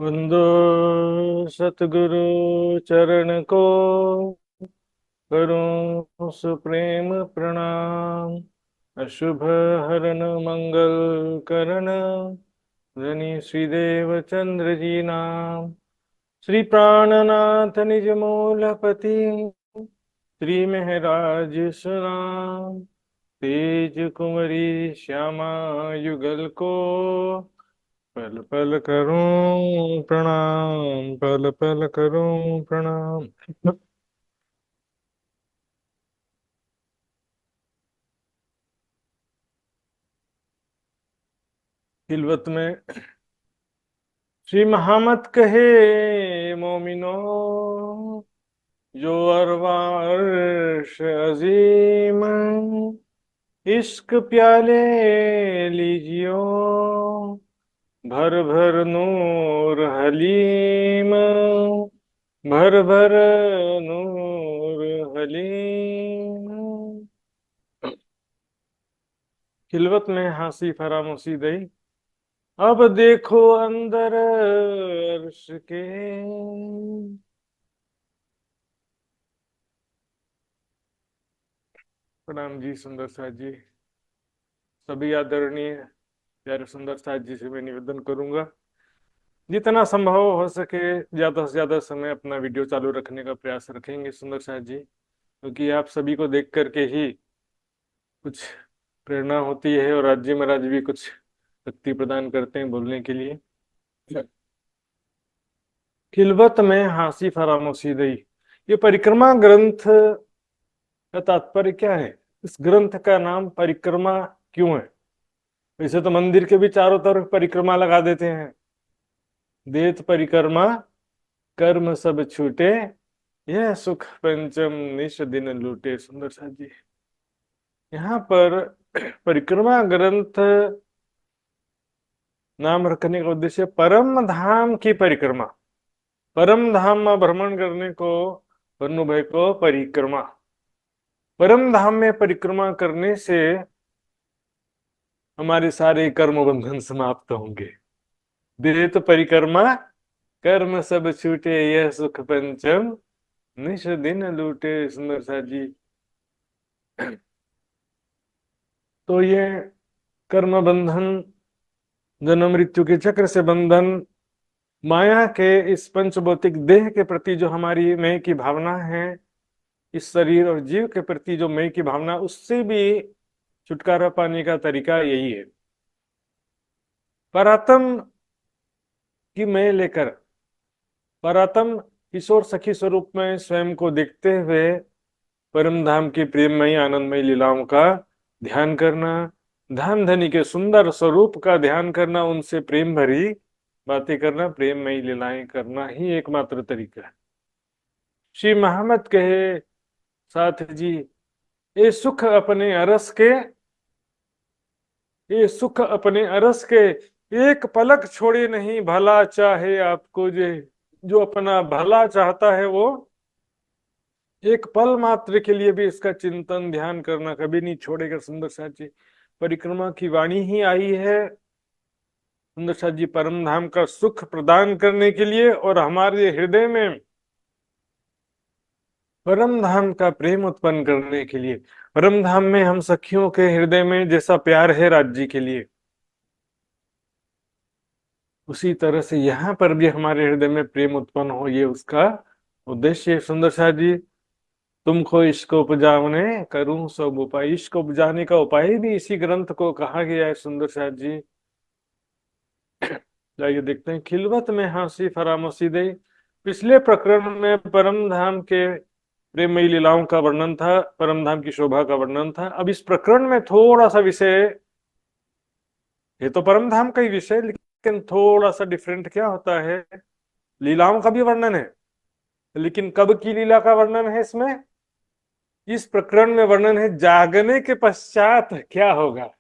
वंदो सतगुरु चरण को, करूं सुप्रेम प्रणाम। अशुभ हरन मंगल करण, धनी श्रीदेव चंद्र जी नाम। श्री प्राणनाथ निज मूलपति, श्री महराज सुनाम। तेज कुंवरी श्यामा युगल को, पल पल करूं प्रणाम, पल पल करूं प्रणाम। तिलवत में श्री महामत कहे मोमिनो, जो अरवाश अजीम, इश्क प्याले लीजियो, भर भर नूर हलीम, भर भर नूर हलीम। खिलवत में हंसी फरामोशी दई, अब देखो अंदर अर्श के। प्रणाम जी सुंदर साथ जी। सभी आदरणीय प्यारे सुंदर साथ जी से मैं निवेदन करूंगा, जितना संभव हो सके ज्यादा से ज्यादा समय अपना वीडियो चालू रखने का प्रयास रखेंगे सुंदर साथ जी, क्योंकि आप सभी को देख करके ही कुछ प्रेरणा होती है और राज्य महाराज भी कुछ शक्ति प्रदान करते हैं बोलने के लिए। खिलवत में हांसी फरामोशी दई, ये परिक्रमा ग्रंथ का तात्पर्य क्या है? इस ग्रंथ का नाम परिक्रमा क्यों है? वैसे तो मंदिर के भी चारों तरफ परिक्रमा लगा देते हैं, देत परिक्रमा कर्म सब छूटे, यह सुख पंचम निश दिन लूटे। सुंदर साथ जी, यहाँ पर परिक्रमा ग्रंथ नाम रखने का उद्देश्य परम धाम की परिक्रमा, परम धाम में भ्रमण करने को वनु भाई को परिक्रमा। परम धाम में परिक्रमा करने से हमारे सारे कर्म बंधन समाप्त होंगे। देत परिक्रमा कर्म सब छूटे, यह सुख पंचम निश दिन लूटे। सुंदर साथ जी, तो ये कर्म बंधन, जन्म मृत्यु के चक्र से बंधन, माया के इस पंचभौतिक देह के प्रति जो हमारी मैं की भावना है, इस शरीर और जीव के प्रति जो मैं की भावना, उससे भी छुटकारा पाने का तरीका यही है। परात्म की मैं लेकर परात्म किशोर सखी स्वरूप में स्वयं को देखते हुए परम धाम की प्रेममयी आनंदमयी लीलाओं का ध्यान करना, धाम धनी के सुंदर स्वरूप का ध्यान करना, उनसे प्रेम भरी बातें करना, प्रेममयी लीलाएं करना ही एकमात्र तरीका है। श्री महामत कहे साथ जी, ये सुख अपने अरस के, ये सुख अपने अरस के, एक पलक छोड़े नहीं, भला चाहे आपको जे। जो अपना भला चाहता है वो एक पल मात्र के लिए भी इसका चिंतन ध्यान करना कभी नहीं छोड़ेगा। सुंदर साथ जी, परिक्रमा की वाणी ही आई है सुंदर साथ जी परम धाम का सुख प्रदान करने के लिए, और हमारे हृदय में परम धाम का प्रेम उत्पन्न करने के लिए। परम धाम में हम सखियों के हृदय में जैसा प्यार है राज्य के लिए, उसी तरह से यहाँ पर भी हमारे हृदय में प्रेम उत्पन्न हो, ये उसका उद्देश्य है। सुंदर साथ जी, तुमको इश्क उपजाने करूं सब उपाय, इश्क उपजाने का उपाय भी इसी ग्रंथ को कहा गया है। सुंदर साथ जी, जाइए देखते हैं। खिलवत में हंसी फरामोशी दे, पिछले प्रकरण में परम धाम के प्रेममयी लीलाओं का वर्णन था, परम धाम की शोभा का वर्णन था। अब इस प्रकरण में थोड़ा सा विषय, ये तो परम धाम का ही विषय, लेकिन थोड़ा सा डिफरेंट क्या होता है, लीलाओं का भी वर्णन है, लेकिन कब की लीला का वर्णन है इसमें? इस प्रकरण में वर्णन है जागने के पश्चात क्या होगा।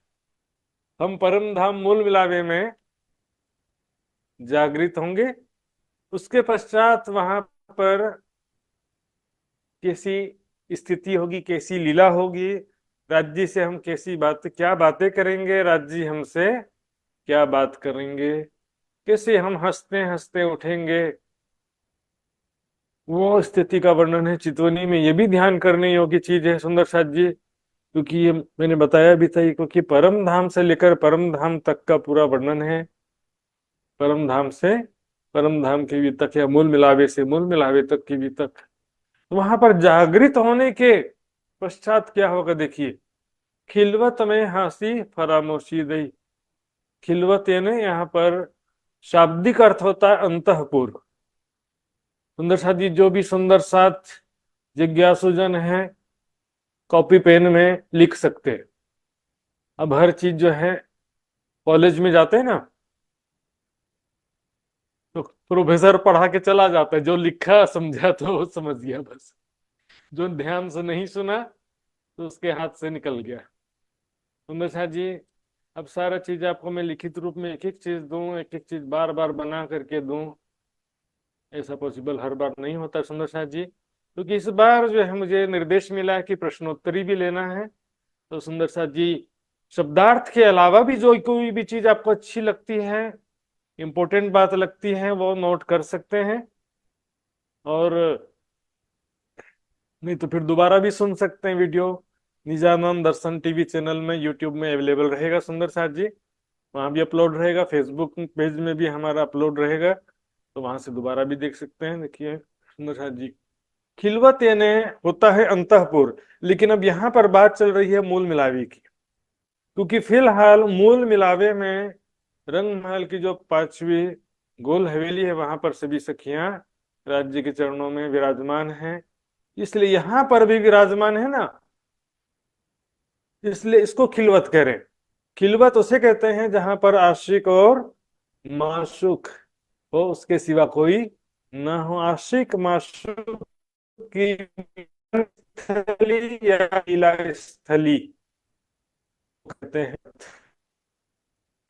हम परम धाम मूल मिलावे में जागृत होंगे, उसके पश्चात वहां पर कैसी स्थिति होगी, कैसी लीला होगी, राज्य से हम कैसी बात, क्या बातें करेंगे, राज्य हमसे क्या बात करेंगे। कैसे हम हंसते हंसते उठेंगे, वो स्थिति का वर्णन है चितवनी में। ये भी ध्यान करने योग्य चीज है सुंदर साथ जी, क्योंकि ये मैंने बताया भी था, क्योंकि परम धाम से लेकर परम धाम तक का पूरा वर्णन है। परम धाम से परम धाम की भी तक, या मूल मिलावे से मूल मिलावे तक की भी तक। तो वहां पर जागृत होने के पश्चात क्या होगा देखिए, खिलवत में हंसी फरामोशी दई। खिलवत यानी यहाँ पर शाब्दिक अर्थ होता है अंतःपुर। सुंदर साथ जी, जो भी सुंदर साथ जिज्ञासुजन है कॉपी पेन में लिख सकते हैं। अब हर चीज जो है, कॉलेज में जाते हैं ना, तो प्रोफेसर पढ़ा के चला जाता है, जो लिखा समझा तो वो समझ गया बस, जो ध्यान से नहीं सुना तो उसके हाथ से निकल गया। सुंदर साथ जी, अब सारा चीज आपको मैं लिखित रूप में एक एक चीज दूं, एक एक चीज बार बार बना करके दूं, ऐसा पॉसिबल हर बार नहीं होता सुंदर साथ जी, क्योंकि इस बार जो है मुझे निर्देश मिला है कि प्रश्नोत्तरी भी लेना है। तो सुंदर साथ जी, शब्दार्थ के अलावा भी जो कोई भी चीज आपको अच्छी लगती है, इंपॉर्टेंट बात लगती है, वो नोट कर सकते हैं, और नहीं तो फिर दोबारा भी सुन सकते हैं। वीडियो निजानंद दर्शन टीवी चैनल में यूट्यूब में अवेलेबल रहेगा सुंदर साथ जी, वहां भी अपलोड रहेगा, फेसबुक पेज में भी हमारा अपलोड रहेगा, तो वहां से दोबारा भी देख सकते हैं। देखिए सुंदर साथ जी, खिलवत यानी होता है अंतःपुर, लेकिन अब यहाँ पर बात चल रही है मूल मिलावे की, क्योंकि फिलहाल मूल मिलावे में रंग महल की जो 5वीं गोल हवेली है, वहां पर सभी सखियां राज्य के चरणों में विराजमान हैं, इसलिए यहां पर भी विराजमान है ना, इसलिए इसको खिलवत कह रहे हैं। खिलवत उसे कहते हैं जहां पर आशिक और माशूक हो, उसके सिवा कोई ना हो। आशिक माशूक की स्थली या इला स्थली कहते हैं।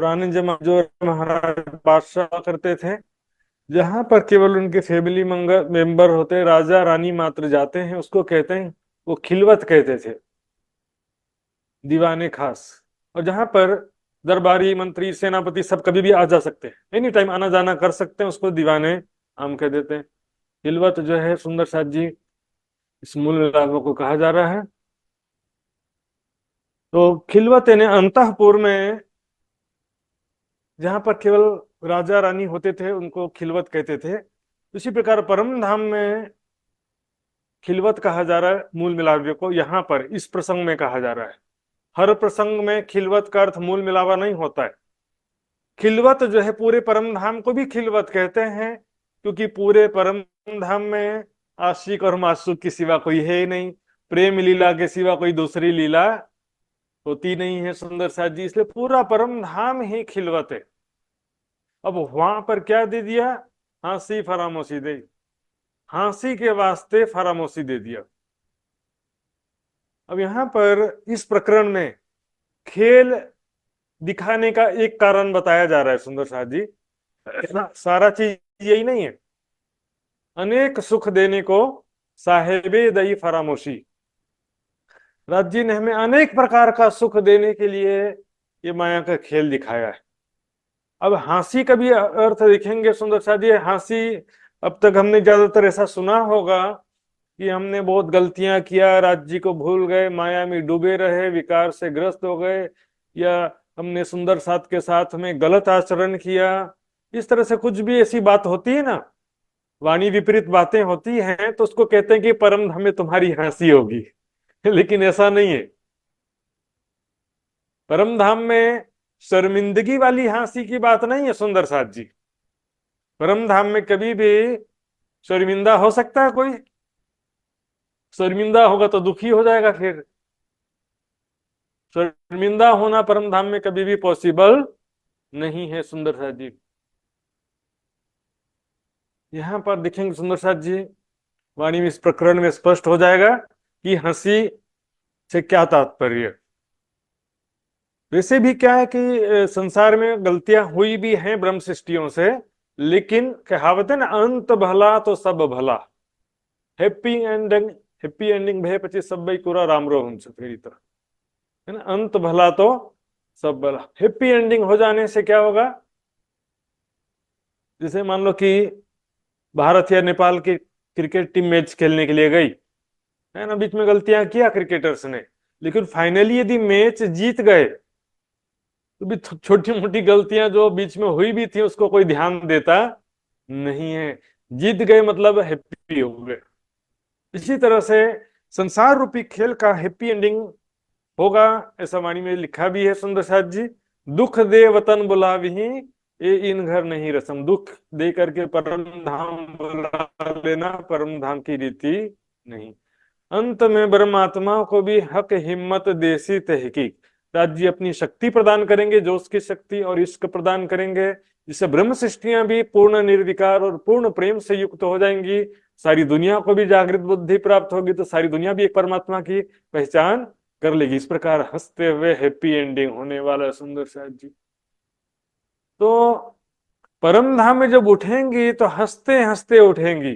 पुराने जमाने जो महाराज बादशाह करते थे, जहां पर केवल उनके फैमिली मेंबर होते, राजा रानी मात्र जाते हैं, उसको कहते हैं, वो खिलवत कहते थे, दीवाने खास। और जहां पर दरबारी मंत्री सेनापति सब कभी भी आ जा सकते हैं, एनी टाइम आना जाना कर सकते हैं, उसको दीवाने आम कह देते हैं। खिलवत जो है सुंदर साथ जी, इस मूल रागों को कहा जा रहा है। तो खिलवत यानी अंतःपुर में जहां पर केवल राजा रानी होते थे, उनको खिलवत कहते थे। इसी प्रकार परम धाम में खिलवत कहा जा रहा है मूल मिलावे को, यहाँ पर इस प्रसंग में कहा जा रहा है। हर प्रसंग में खिलवत का अर्थ मूल मिलावा नहीं होता है। खिलवत जो है, पूरे परम धाम को भी खिलवत कहते हैं, क्योंकि पूरे परम धाम में आशिक और मासूक के सिवा कोई है ही नहीं, प्रेम लीला के सिवा कोई दूसरी लीला होती नहीं है सुंदर साथ जी, इसलिए पूरा परम धाम ही खिलवत है। अब वहां पर क्या दे दिया, हंसी फरामोशी दे, हंसी के वास्ते फरामोशी दे दिया। अब यहां पर इस प्रकरण में खेल दिखाने का एक कारण बताया जा रहा है सुंदर साथ जी, सारा चीज यही नहीं है। अनेक सुख देने को साहेबे दई फरामोशी, राज्य ने हमें अनेक प्रकार का सुख देने के लिए ये माया का खेल दिखाया है। अब हंसी का भी अर्थ देखेंगे सुंदर साथ जी। हंसी, अब तक हमने ज्यादातर ऐसा सुना होगा कि हमने बहुत गलतियां किया, राज्य को भूल गए, माया में डूबे रहे, विकार से ग्रस्त हो गए, या हमने सुंदर साथ के साथ में गलत आचरण किया, इस तरह से कुछ भी ऐसी बात होती है ना, वाणी विपरीत बातें होती हैं, तो उसको कहते हैं कि परम धाम में तुम्हारी हंसी होगी। लेकिन ऐसा नहीं है। परम धाम में शर्मिंदगी वाली हंसी की बात नहीं है सुंदर साथ जी। परम धाम में कभी भी शर्मिंदा हो सकता है कोई, शर्मिंदा होगा तो दुखी हो जाएगा, फिर शर्मिंदा होना परम धाम में कभी भी पॉसिबल नहीं है सुंदर साथ जी। यहां पर देखेंगे सुंदर साथ जी, वाणी में इस प्रकरण में स्पष्ट हो जाएगा कि हंसी से क्या तात्पर्य। वैसे भी क्या है कि संसार में गलतियां हुई भी हैं ब्रह्म सृष्टियों से, लेकिन कहावत है ना, अंत भला तो सब भला। हैप्पी एंडिंग, हैप्पी एंडिंग भय पची सब भाई पूरा राम रो हमसे फेरी तरह, है ना। अंत भला तो सब भला, हैप्पी एंडिंग हो जाने से क्या होगा, जैसे मान लो कि भारत या नेपाल की क्रिकेट टीम मैच खेलने के लिए गई, है ना, बीच में गलतियां किया क्रिकेटर्स ने, लेकिन फाइनली यदि मैच जीत गए तो भी छोटी मोटी गलतियां जो बीच में हुई भी थी उसको कोई ध्यान देता नहीं है। जीत गए मतलब हैप्पी हो गए। इसी तरह से संसार रूपी खेल का हैप्पी एंडिंग होगा, ऐसा वाणी में लिखा भी है सुंदर साथ जी। दुख दे वतन बुलाविही, ये इन घर नहीं रसम। दुख दे करके परम धाम बुला लेना परम धाम की रीति नहीं। अंत में परमात्मा को भी हक हिम्मत देसी तहकीक। राज जी अपनी शक्ति प्रदान करेंगे, जोश की शक्ति और इश्क प्रदान करेंगे, जिससे ब्रह्म सृष्टियां भी पूर्ण निर्विकार और पूर्ण प्रेम से युक्त हो जाएंगी। सारी दुनिया को भी जागृत बुद्धि प्राप्त होगी, तो सारी दुनिया भी एक परमात्मा की पहचान कर लेगी। इस प्रकार हंसते हुए हैप्पी एंडिंग होने वाला है सुंदर साथ जी। तो परम धाम में जब उठेंगी तो हंसते हंसते उठेंगी।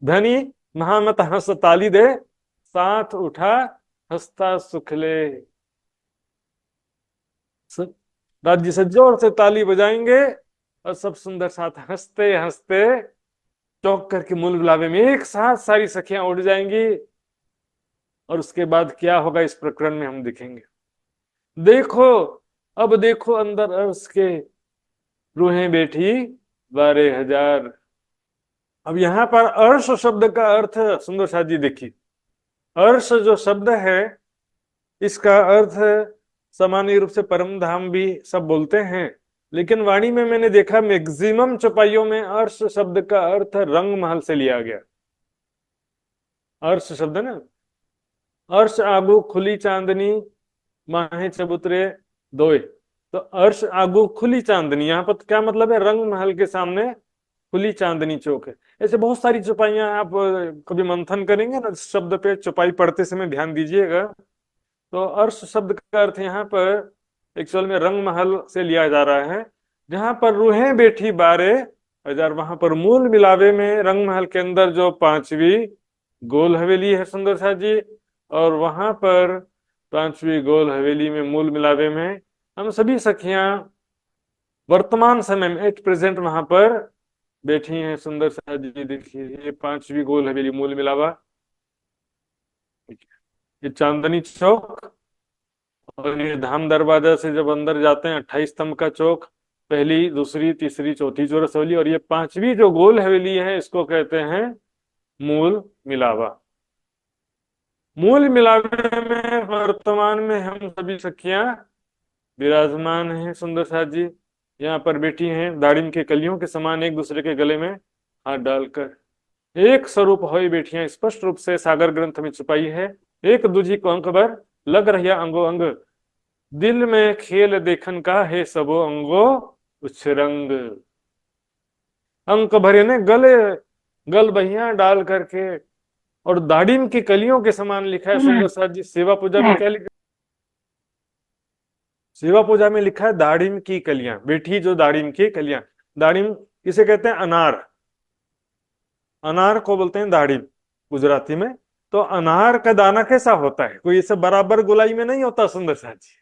धनी महामत हंस ताली दे, साथ उठा हंसता सुखले। राज्य से जोर से ताली बजाएंगे और सब सुंदर साथ हंसते हंसते चौंक करके मूल बुलावे में एक साथ सारी सखियां उठ जाएंगी। और उसके बाद क्या होगा इस प्रकरण में हम देखेंगे। देखो, अब देखो अंदर अर्श के रूहें बैठी 12,000। अब यहां पर अर्श शब्द का अर्थ सुंदर साथ जी देखिए। अर्श जो शब्द है इसका अर्थ सामान्य रूप से परम धाम भी सब बोलते हैं, लेकिन वाणी में मैंने देखा मैक्सिमम चौपाइयों में अर्श शब्द का अर्थ रंग महल से लिया गया। अर्श शब्द ना, अर्श आगू खुली चांदनी माहे चबूतरे दोए। तो अर्श आगू खुली चांदनी, यहाँ पर क्या मतलब है, रंग महल के सामने खुली चांदनी चौक है। ऐसे बहुत सारी चौपाइयां आप कभी मंथन करेंगे ना शब्द पे, चौपाई पढ़ते समय ध्यान दीजिएगा। तो अर्श शब्द का अर्थ यहाँ पर एक्चुअल में रंग महल से लिया जा रहा है, जहां पर रूहें बैठी 12,000। वहां पर मूल मिलावे में रंग महल के अंदर जो 5वीं गोल हवेली है सुंदर साथ जी, और वहां पर 5वीं गोल हवेली में मूल मिलावे में हम सभी सखियां वर्तमान समय में एट प्रेजेंट वहां पर बैठी हैं सुंदर साथ जी। देखिए ये 5वीं गोल हवेली मूल मिलावा, ये चांदनी चौक, और ये धाम दरवाजा से जब अंदर जाते हैं 28 स्तंभ का चौक, पहली दूसरी तीसरी चौथी चौरस हवेली, और ये 5वीं जो गोल हवेली है इसको कहते हैं मूल मिलावा। मूल मिलावे में वर्तमान में हम सभी सखियां विराजमान हैं सुंदर साथ जी। यहाँ पर बैठी हैं दाड़िम के कलियों के समान, एक दूसरे के गले में हाथ डालकर एक स्वरूप होई बैठियां। स्पष्ट रूप से सागर ग्रंथ में छुपाई है। एक दूजी को अंक भर लग रहा अंगो अंग, दिल में खेल देखन का है सबो अंगो उछरंग। अंक भरे ने गले गल बहिया डाल करके, और दाड़िम की कलियों के समान लिखा है सुंदर साथ जी। सेवा पूजा में क्या लिखा, सेवा पूजा में लिखा है दाड़िम की कलियां बैठी, जो दाड़िम की कलियां। दाड़िम किसे कहते हैं, अनार, अनार को बोलते हैं दाड़िम गुजराती में। तो अनार का दाना कैसा होता है, कोई ऐसे बराबर गोलाई में नहीं होता सुंदर साथ जी।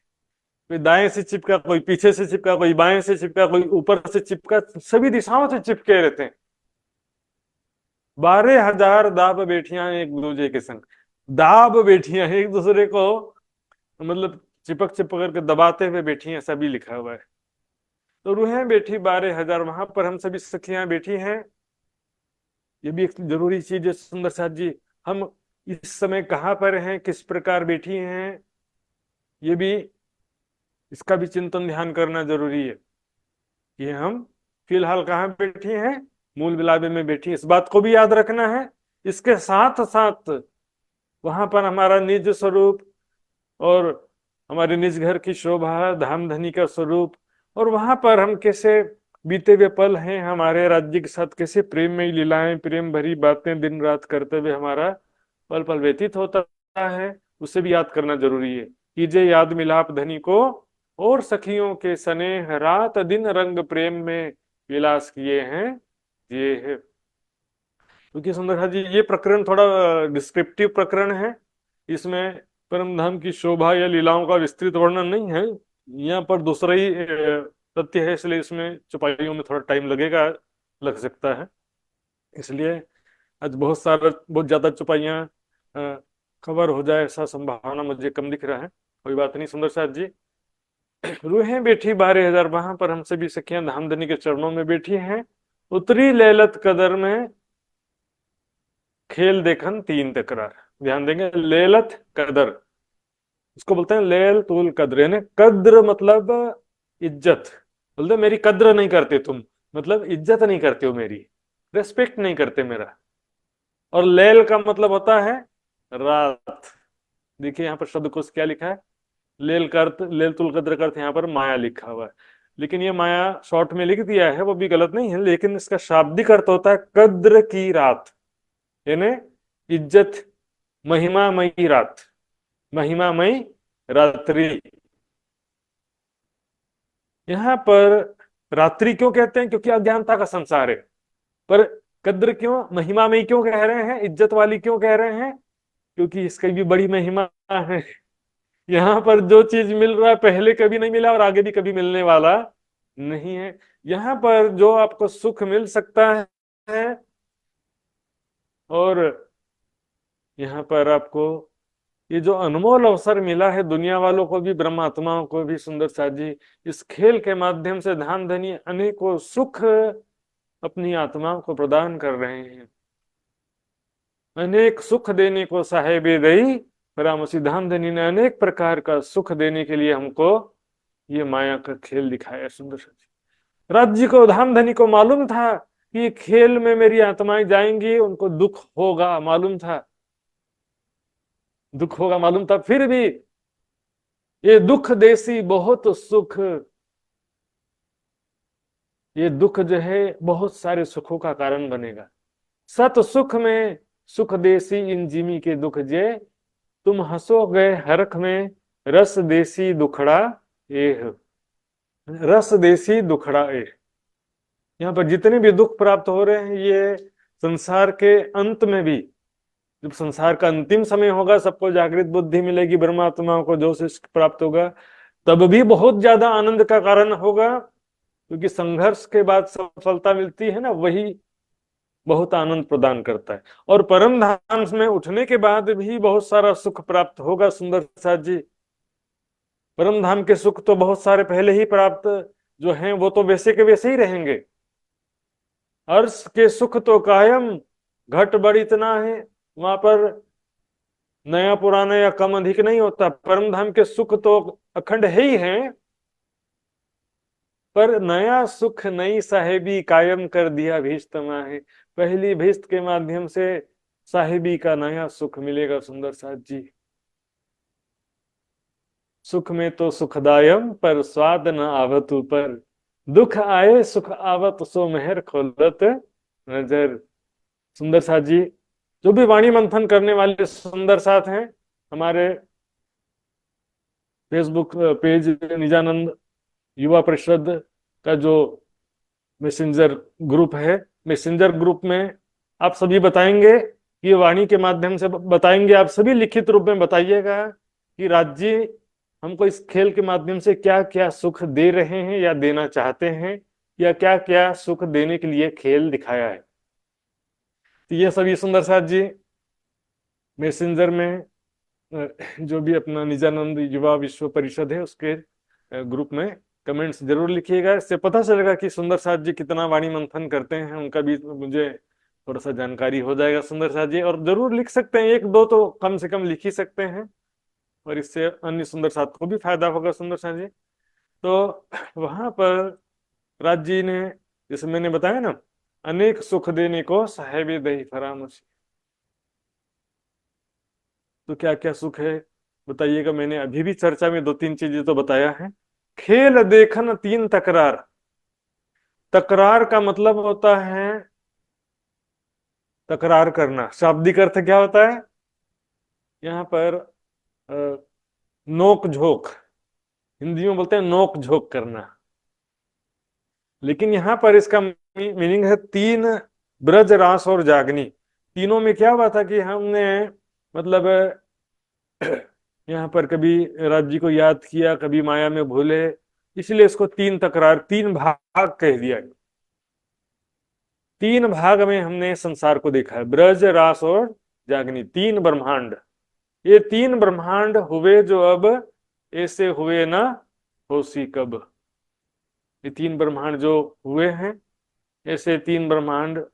कोई दाएं से चिपका, कोई पीछे से चिपका, कोई बाएं से चिपका, कोई ऊपर से चिपका, सभी दिशाओं से चिपके रहते हैं। 12,000 दाब बेटियां एक दूसरे के संग, दाब बेटियां एक दूसरे को मतलब चिपक चिपक करके दबाते हुए बैठी हैं, सभी लिखा हुआ है। तो रूहें बैठी 12,000, वहां पर हम सभी सखियां बैठी हैं। ये भी एक जरूरी चीज है सुंदर साथ जी। हम इस समय कहाँ पर हैं, किस प्रकार बैठी हैं, ये भी, इसका भी चिंतन ध्यान करना जरूरी है कि हम फिलहाल कहाँ बैठी हैं, मूल विलावे में बैठी, इस बात को भी याद रखना है। इसके साथ साथ वहां पर हमारा निज स्वरूप और हमारे निज घर की शोभा, धाम धनी का स्वरूप, और वहां पर हम कैसे बीते हुए पल हैं, हमारे राज्य के साथ कैसे प्रेम में लीलाएं, प्रेम भरी बातें दिन रात करते हुए हमारा पल पल व्यतीत होता है, उसे भी याद करना जरूरी है। कीजिए याद मिलाप धनी को और सखियों के स्नेह, रात दिन रंग प्रेम में विलास किए हैं ये है। क्योंकि सुंदर जी ये प्रकरण थोड़ा डिस्क्रिप्टिव प्रकरण है, इसमें परम धाम की शोभा या लीलाओं का विस्तृत वर्णन नहीं है। यहाँ पर दूसरा ही तथ्य है, इसलिए इसमें चौपाइयों में थोड़ा टाइम लगेगा लग सकता है। इसलिए आज बहुत ज्यादा चौपाइयाँ कवर हो जाए ऐसा संभावना मुझे कम दिख रहा है। कोई बात नहीं सुंदर साथ जी। रूहें बैठी 12,000 वहां पर हमसे भी सखियां धामधनी के चरणों में बैठी हैं। उतरी लैलत कदर में खेल देखन तीन तकरार। ध्यान देंगे, लैलत कदर, इसको बोलते हैं लेल तुल कद्र, यानी कद्र मतलब इज्जत। बोलते मेरी कद्र नहीं करते तुम, मतलब इज्जत नहीं करते हो मेरी, रेस्पेक्ट नहीं करते मेरा। और लेल का मतलब होता है रात। देखिए यहाँ पर शब्दकोश क्या लिखा है, लेल का अर्थ, लेल तुल कद्र का अर्थ यहाँ पर माया लिखा हुआ है। लेकिन ये माया शॉर्ट में लिख दिया है, वो भी गलत नहीं है, लेकिन इसका शाब्दिक अर्थ होता है कद्र की रात, यानी इज्जत, महिमामयी रात, महिमामयी रात्रि। यहां पर रात्रि क्यों कहते हैं, क्योंकि अज्ञानता का संसार है। पर कद्र क्यों, महिमा में क्यों कह रहे हैं, इज्जत वाली क्यों कह रहे हैं, क्योंकि इसकी भी बड़ी महिमा है। यहाँ पर जो चीज मिल रहा है पहले कभी नहीं मिला और आगे भी कभी मिलने वाला नहीं है। यहाँ पर जो आपको सुख मिल सकता है, और यहाँ पर आपको ये जो अनमोल अवसर मिला है, दुनिया वालों को भी ब्रह्मात्माओं को भी सुंदर साथ जी, इस खेल के माध्यम से धाम धनी अनेकों सुख अपनी आत्माओं को प्रदान कर रहे हैं। अनेक सुख देने को साहेबे दई, परामसी धाम धनी ने अनेक प्रकार का सुख देने के लिए हमको ये माया का खेल दिखाया। सुंदर साथ जी, राज्य को धाम धनी को मालूम था कि ये खेल में मेरी आत्माएं जाएंगी, उनको दुख होगा मालूम था, दुख होगा मालूम था, फिर भी ये दुख देसी बहुत सुख, ये दुख जो है बहुत सारे सुखों का कारण बनेगा। सत सुख में सुख देसी इन जिमी के दुख जे, तुम हंसो गए हरख में रस देसी दुखड़ा एह, रस देसी दुखड़ा एह। यहाँ पर जितने भी दुख प्राप्त हो रहे हैं, ये संसार के अंत में भी, जब संसार का अंतिम समय होगा, सबको जागृत बुद्धि मिलेगी, ब्रह्मात्माओं को जो शिष्ट प्राप्त होगा, तब भी बहुत ज्यादा आनंद का कारण होगा, क्योंकि संघर्ष के बाद सफलता मिलती है ना, वही बहुत आनंद प्रदान करता है। और परम धाम में उठने के बाद भी बहुत सारा सुख प्राप्त होगा। सुंदर साथ जी, परम धाम के सुख तो बहुत सारे पहले ही प्राप्त जो हैं, वो तो वैसे के वैसे ही रहेंगे। अर्श के सुख तो कायम, घट बढ़ इतना है, वहां पर नया पुराना या कम अधिक नहीं होता। परम धाम के सुख तो अखंड है ही है, पर नया सुख नई साहेबी कायम कर दिया भीष्ट है। पहली भीष्ट के माध्यम से साहेबी का नया सुख मिलेगा। सुंदर साथ जी, सुख में तो सुखदायम पर स्वाद न आवत ऊपर, दुख आए सुख आवत सो मेहर खोलत नजर। सुंदर साथ जी, जो भी वाणी मंथन करने वाले सुंदर साथ हैं, हमारे फेसबुक पेज निजानंद युवा परिषद का जो मैसेंजर ग्रुप है, मैसेंजर ग्रुप में आप सभी बताएंगे, ये वाणी के माध्यम से बताएंगे, आप सभी लिखित रूप में बताइएगा कि राज्य हमको इस खेल के माध्यम से क्या क्या सुख दे रहे हैं या देना चाहते हैं, या क्या क्या सुख देने के लिए खेल दिखाया है। तो ये सभी सुंदर साथ जी मैसेंजर में जो भी अपना निजानंद युवा विश्व परिषद है उसके ग्रुप में कमेंट्स जरूर लिखिएगा। इससे पता चलेगा कि सुंदर साथ जी कितना वाणी मंथन करते हैं, उनका भी मुझे थोड़ा सा जानकारी हो जाएगा। सुंदर साथ जी, और जरूर लिख सकते हैं, एक दो तो कम से कम लिख ही सकते हैं, और इससे अन्य सुंदर साथ को भी फायदा होगा। सुंदर साथ जी, तो वहां पर राज जी ने, जैसे मैंने बताया ना, अनेक सुख देने को साहेबे दही फरामोशी, तो क्या क्या सुख है बताइएगा। मैंने अभी भी चर्चा में दो तीन चीजें तो बताया है। खेल देखन तीन तकरार, तकरार का मतलब होता है तकरार करना। शाब्दिक अर्थ क्या होता है यहाँ पर, नोक झोंक, हिंदी में बोलते हैं नोक झोंक करना, लेकिन यहाँ पर इसका मीनिंग है तीन, ब्रज रास और जागनी। तीनों में क्या हुआ था कि हमने मतलब यहाँ पर कभी राज्य को याद किया, कभी माया में भूले, इसलिए इसको तीन तकरार, तीन भाग कह दिया। तीन भाग में हमने संसार को देखा है, ब्रज, रास और जागनी, तीन ब्रह्मांड। ये तीन ब्रह्मांड हुए जो अब ऐसे हुए ना होसी कब। ये तीन ब्रह्मांड जो हुए हैं, ऐसे तीन ब्रह्मांड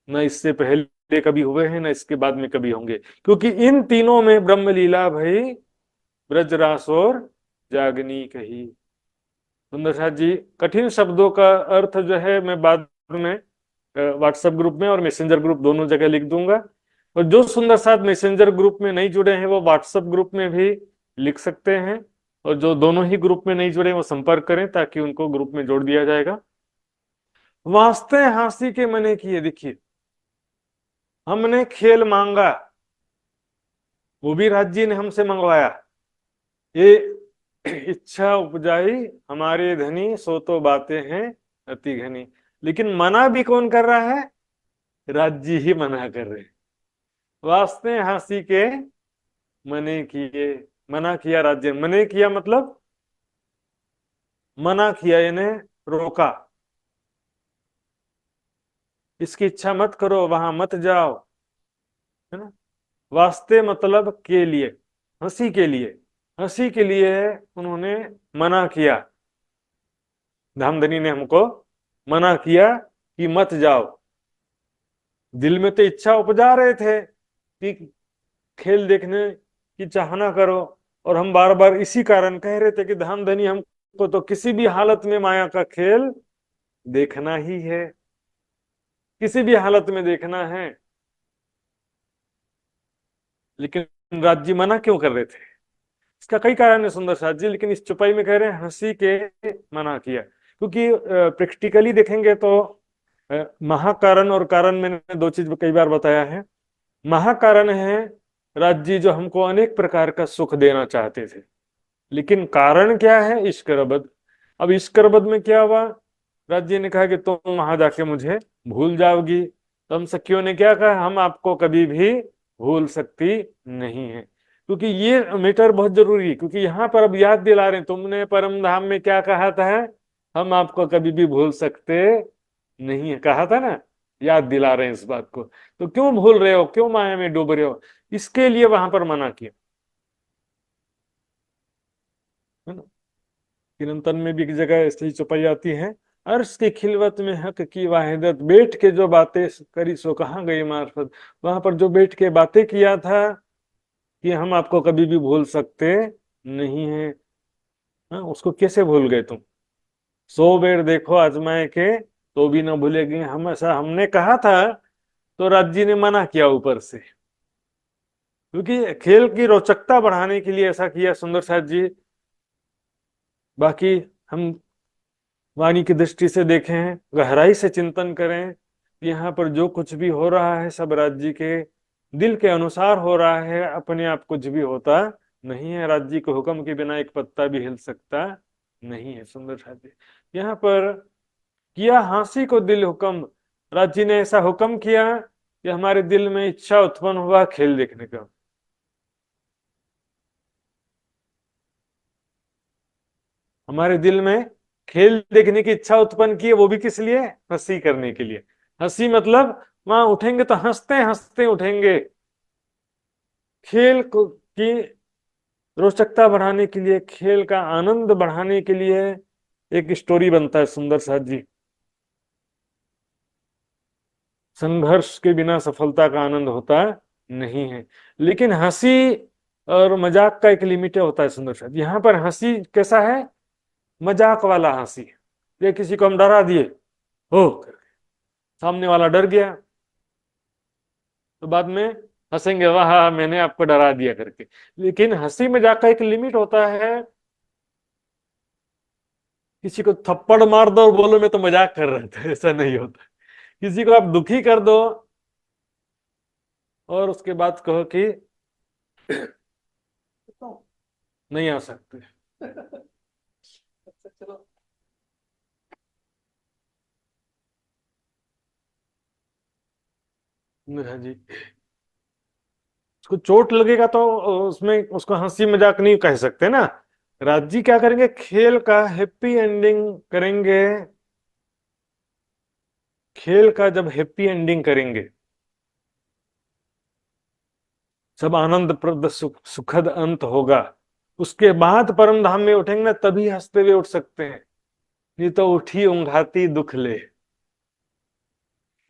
न इससे पहले कभी हुए हैं, न इसके बाद में कभी होंगे, क्योंकि इन तीनों में ब्रह्म लीला भई, ब्रज, रास और जागनी कही। सुंदर साथ जी, कठिन शब्दों का अर्थ जो है मैं बाद में व्हाट्सएप ग्रुप में और मैसेंजर ग्रुप दोनों जगह लिख दूंगा। और जो सुंदर साथ मैसेंजर ग्रुप में नहीं जुड़े हैं वो व्हाट्सएप ग्रुप में भी लिख सकते हैं, और जो दोनों ही ग्रुप में नहीं जुड़े वो संपर्क करें ताकि उनको ग्रुप में जोड़ दिया जाएगा। वास्ते हांसी के मने किए, देखिए हमने खेल मांगा, वो भी राज जी ने हमसे मंगवाया। ये इच्छा उपजाई हमारे धनी, सो तो बातें हैं अति घनी। लेकिन मना भी कौन कर रहा है? राज जी ही मना कर रहे हैं। वास्ते हांसी के मने किए, मना किया राज्य, मने किया मतलब मना किया, यानी रोका, इसकी इच्छा मत करो, वहां मत जाओ, है ना। वास्ते मतलब के लिए, हंसी के लिए, हंसी के लिए उन्होंने मना किया। धामधनी ने हमको मना किया कि मत जाओ। दिल में तो इच्छा उपजा रहे थे कि खेल देखने की चाहना करो, और हम बार बार इसी कारण कह रहे थे कि धामधनी हमको तो किसी भी हालत में माया का खेल देखना ही है, किसी भी हालत में देखना है। लेकिन राज जी मना क्यों कर रहे थे? इसका कई कारण है सुंदर साथ जी, लेकिन इस चुपाई में कह रहे हैं हंसी के मना किया, क्योंकि प्रैक्टिकली देखेंगे तो महाकारण और कारण, मैंने दो चीज कई बार बताया है। महाकारण है राज जी जो हमको अनेक प्रकार का सुख देना चाहते थे, लेकिन कारण क्या है? इश्क रबद। अब इश्क रबद में क्या हुआ? राज जी ने कहा कि तुम वहां जाके मुझे भूल जाओगी। तो हम सखियों ने क्या कहा? हम आपको कभी भी भूल सकती नहीं है, क्योंकि ये मैटर बहुत जरूरी है। क्योंकि यहाँ पर अब याद दिला रहे हैं, तुमने परम धाम में क्या कहा था? हम आपको कभी भी भूल सकते नहीं है, कहा था ना। याद दिला रहे हैं इस बात को। तो क्यों भूल रहे हो, क्यों माया में डूब रहे हो? इसके लिए वहां पर मना किया, है ना। किरंतन में भी एक जगह ऐसी ही चौपाई आती है, अर्श की खिलवत में हक की वाहिदत, बैठ के जो बातें करी सो कहाँ गई मार्फत। वहां पर जो बैठ के बातें किया था कि हम आपको कभी भी भूल सकते नहीं है, हाँ, उसको कैसे भूल गए तुम? 100 बेर देखो आजमाए के तो भी ना भूलेगी हम, ऐसा हमने कहा था। तो राज जी ने मना किया ऊपर से, क्योंकि खेल की रोचकता बढ़ाने के लिए ऐसा किया सुंदर साथ जी। बाकी हम वाणी की दृष्टि से देखें, गहराई से चिंतन करें, यहाँ पर जो कुछ भी हो रहा है सब राज्य के दिल के अनुसार हो रहा है, अपने आप कुछ भी होता नहीं है। राज्य के हुक्म के बिना एक पत्ता भी हिल सकता नहीं है। सुंदर साथी, यहाँ पर किया हांसी को दिल हुक्म, राज्य ने ऐसा हुक्म किया कि हमारे दिल में इच्छा उत्पन्न हुआ खेल देखने का। हमारे दिल में खेल देखने की इच्छा उत्पन्न की है, वो भी किस लिए? हंसी करने के लिए। हंसी मतलब वहां उठेंगे तो हंसते हंसते उठेंगे, खेल की रोचकता बढ़ाने के लिए, खेल का आनंद बढ़ाने के लिए एक स्टोरी बनता है सुंदर साथ जी। संघर्ष के बिना सफलता का आनंद होता नहीं है, लेकिन हंसी और मजाक का एक लिमिट होता है सुंदर साथ। यहाँ पर हंसी कैसा है? मजाक वाला हंसी। ये किसी को हम डरा दिए, हो सामने वाला डर गया, तो बाद में हंसेंगे, वाह मैंने आपको डरा दिया करके। लेकिन हंसी मजाक का एक लिमिट होता है। किसी को थप्पड़ मार दो और बोलो मैं तो मजाक कर रहा था, ऐसा नहीं होता। किसी को आप दुखी कर दो और उसके बाद कहो कि नहीं आ सकते। चलो, हाँ जी, उसको चोट लगेगा तो उसमें उसको हंसी मजाक नहीं कह सकते ना। राज जी क्या करेंगे? खेल का हैप्पी एंडिंग करेंगे, खेल का जब हैप्पी एंडिंग करेंगे, जब आनंदप्रद सुखद अंत होगा, उसके बाद परम धाम में उठेंगे ना, तभी हंसते हुए उठ सकते हैं। नहीं तो उठी ऊंघाती दुख ले।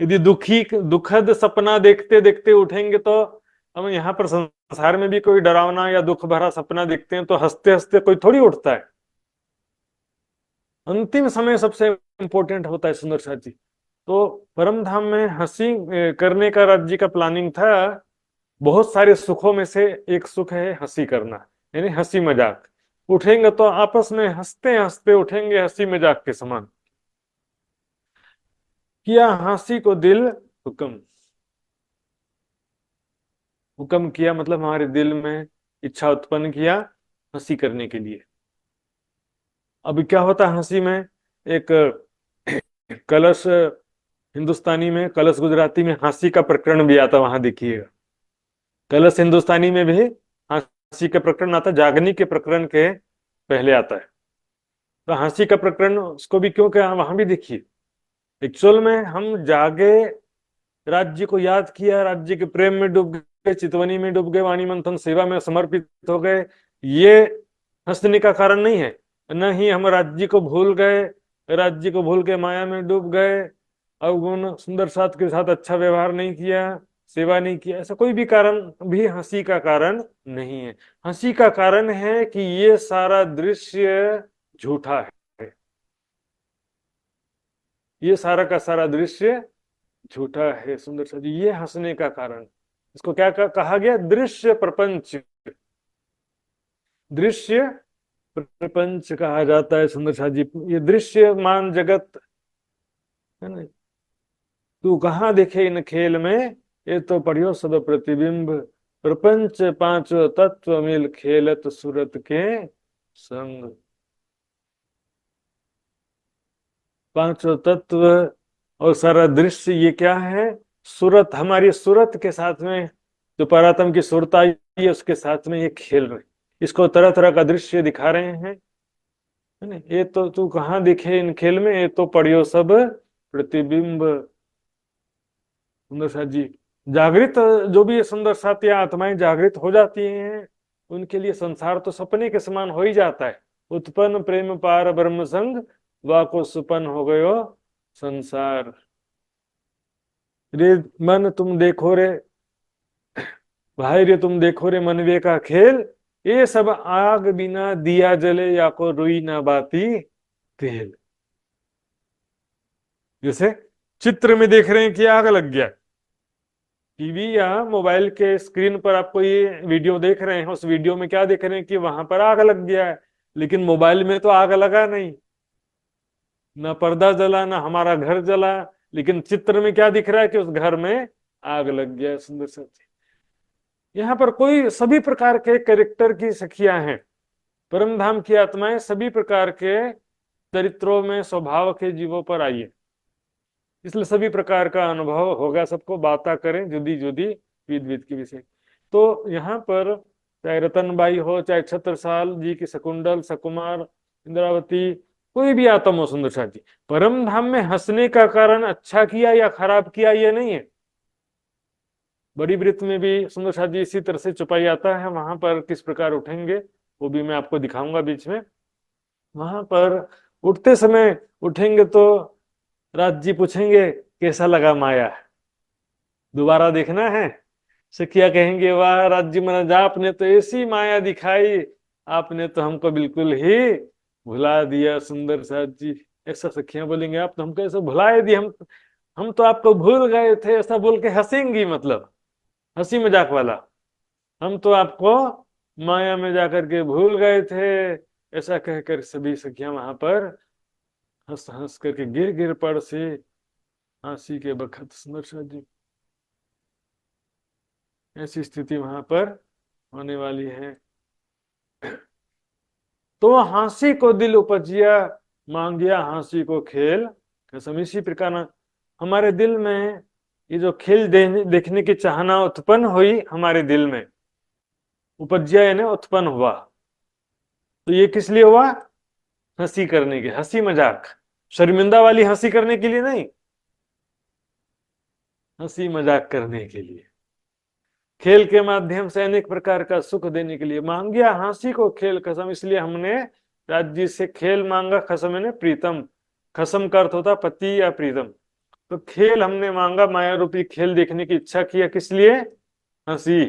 यदि दुखद सपना देखते देखते उठेंगे तो, हम यहाँ पर संसार में भी कोई डरावना या दुख भरा सपना देखते हैं तो हंसते हंसते कोई थोड़ी उठता है। अंतिम समय सबसे इंपॉर्टेंट होता है सुंदर साथ जी। तो परम धाम में हंसी करने का राज्य का प्लानिंग था। बहुत सारे सुखों में से एक सुख है हंसी करना, यानी हंसी मजाक। उठेंगे तो आपस में हंसते हंसते उठेंगे, हंसी मजाक के समान। किया हंसी को दिल हुक्म। हुक्म किया मतलब हमारे दिल में इच्छा उत्पन्न किया हंसी करने के लिए। अभी क्या होता है हंसी में, एक कलश हिंदुस्तानी में, कलश गुजराती में हंसी का प्रकरण भी आता, वहां देखिएगा। कलश हिंदुस्तानी में भी हंसी का प्रकरण आता, जागनी के प्रकरण के पहले आता है। तो हंसी का प्रकरण उसको भी क्यों कहा, वहां भी देखिए। एक्चुअल में हम जागे, राज्य को याद किया, राज्य के प्रेम में डूब गए, चितवनी में डूब गए, वाणी मंथन सेवा में समर्पित हो गए, ये हंसने का कारण नहीं है। न ही हम राज्य को भूल गए, राज्य को भूल के माया में डूब गए, अवगुण सुंदर साथ के साथ अच्छा व्यवहार नहीं किया, सेवा नहीं किया, ऐसा कोई भी कारण भी हंसी का कारण नहीं है। हंसी का कारण है कि ये सारा दृश्य झूठा है, ये सारा का सारा दृश्य झूठा है सुंदर सा जी। ये हंसने का कारण, इसको क्या कहा गया, दृश्य प्रपंच। दृश्य प्रपंच कहा जाता है सुंदर सा जी। ये दृश्यमान जगत है ना, तू कहाँ देखे इन खेल में, ये तो पढ़ियो सब प्रतिबिंब। प्रपंच पांच तत्व मिल खेलत सूरत के संग। पांचों तत्व और सारा दृश्य ये क्या है, सूरत, हमारी सूरत के साथ में, जो परात्म की सूरत आई है उसके साथ में ये खेल रहे, इसको तरह तरह का दृश्य दिखा रहे हैं, है ना। ये तो तू कहाँ दिखे इन खेल में, ये तो पढ़ियो सब प्रतिबिंब। सुंदर साथ जी, जागृत जो भी सुंदर साथ या आत्माएं जागृत हो जाती हैं, उनके लिए संसार तो सपने के समान हो ही जाता है। उत्पन्न प्रेम पार ब्रह्म संग, वाको सुपन हो गयो संसार। रे मन तुम देखो रे भाई, रे तुम देखो रे मनवे का खेल, ये सब आग बिना दिया जले, या को रुई ना बाती तेल। जैसे चित्र में देख रहे हैं कि आग लग गया, टीवी या मोबाइल के स्क्रीन पर आपको ये वीडियो देख रहे हैं, उस वीडियो में क्या देख रहे हैं कि वहां पर आग लग गया है, लेकिन मोबाइल में तो आग लगा नहीं, ना पर्दा जला ना हमारा घर जला, लेकिन चित्र में क्या दिख रहा है कि उस घर में आग लग गया। सुंदर सच्ची, यहाँ पर कोई सभी प्रकार के कैरेक्टर की सखियां हैं, परम धाम की आत्माएं सभी प्रकार के चरित्रों में स्वभाव के जीवों पर आई है, इसलिए सभी प्रकार का अनुभव होगा सबको, बातें करें जुदी जुदी विद विद के विषय। तो यहाँ पर चाहे रतनबाई हो, चाहे छत्रसाल जी की शकुंडल, सकुमार, इंद्रावती, कोई भी आत्मा हो सुंदर साथ जी, परम धाम में हंसने का कारण अच्छा किया या खराब किया ये नहीं है। बड़ी वृत्त में भी सुंदर साथ जी इसी तरह से छुपाई आता है, वहां पर किस प्रकार उठेंगे वो भी मैं आपको दिखाऊंगा बीच में। वहां पर उठते समय उठेंगे तो राज जी पूछेंगे कैसा लगा माया, दोबारा देखना है। सखिया कहेंगे वाह राज्य महाराज, आपने तो ऐसी माया दिखाई, आपने तो हमको बिल्कुल ही भुला दिया सुंदर साथ जी। ऐसा सखियां बोलेंगे आप तो हमको ऐसा भुला दिए, हम तो आपको भूल गए थे, ऐसा बोल के हंसेंगी, मतलब हंसी मजाक वाला। हम तो आपको माया में जाकर के भूल गए थे, ऐसा कहकर सभी सखियां वहां पर हंस हंस करके गिर गिर पड़ से हंसी के बखत सुंदर साथ जी। ऐसी स्थिति वहां पर होने वाली है। तो हंसी को दिल उपजिया, मांगिया हंसी को खेल कसम। इसी प्रकार हमारे दिल में ये जो खेल देखने की चाहना उत्पन्न हुई हमारे दिल में, उपजिया यानी उत्पन्न हुआ, तो ये किस लिए हुआ, हंसी करने के, हंसी मजाक, शर्मिंदा वाली हंसी करने के लिए नहीं, हंसी मजाक करने के लिए, खेल के माध्यम से अनेक प्रकार का सुख देने के लिए मांगिया हंसी को खेल खसम, इसलिए हमने राज्य से खेल मांगा। खसम है प्रीतम, खसम का अर्थ होता पति या प्रीतम। तो खेल हमने मांगा, माया रूपी खेल देखने की इच्छा किया, किस लिए? हंसी,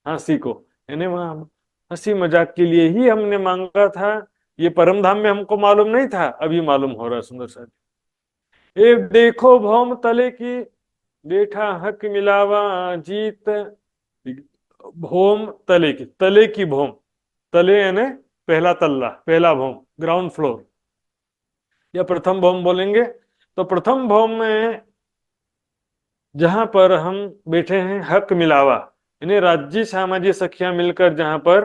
हंसी को, यानी वहां हंसी मजाक के लिए ही हमने मांगा था। ये परम धाम में हमको मालूम नहीं था, अभी मालूम हो रहा है। सुंदर सा एक देखो भौम तले की, बैठा हक मिलावा जीत। भौम तले की, तले की भौम, तले यानी पहला तल्ला, पहला भौम, ग्राउंड फ्लोर, या प्रथम भौम बोलेंगे। तो प्रथम भौम में जहां पर हम बैठे हैं, हक मिलावा यानी राज्य सामाजिक सखियां मिलकर जहां पर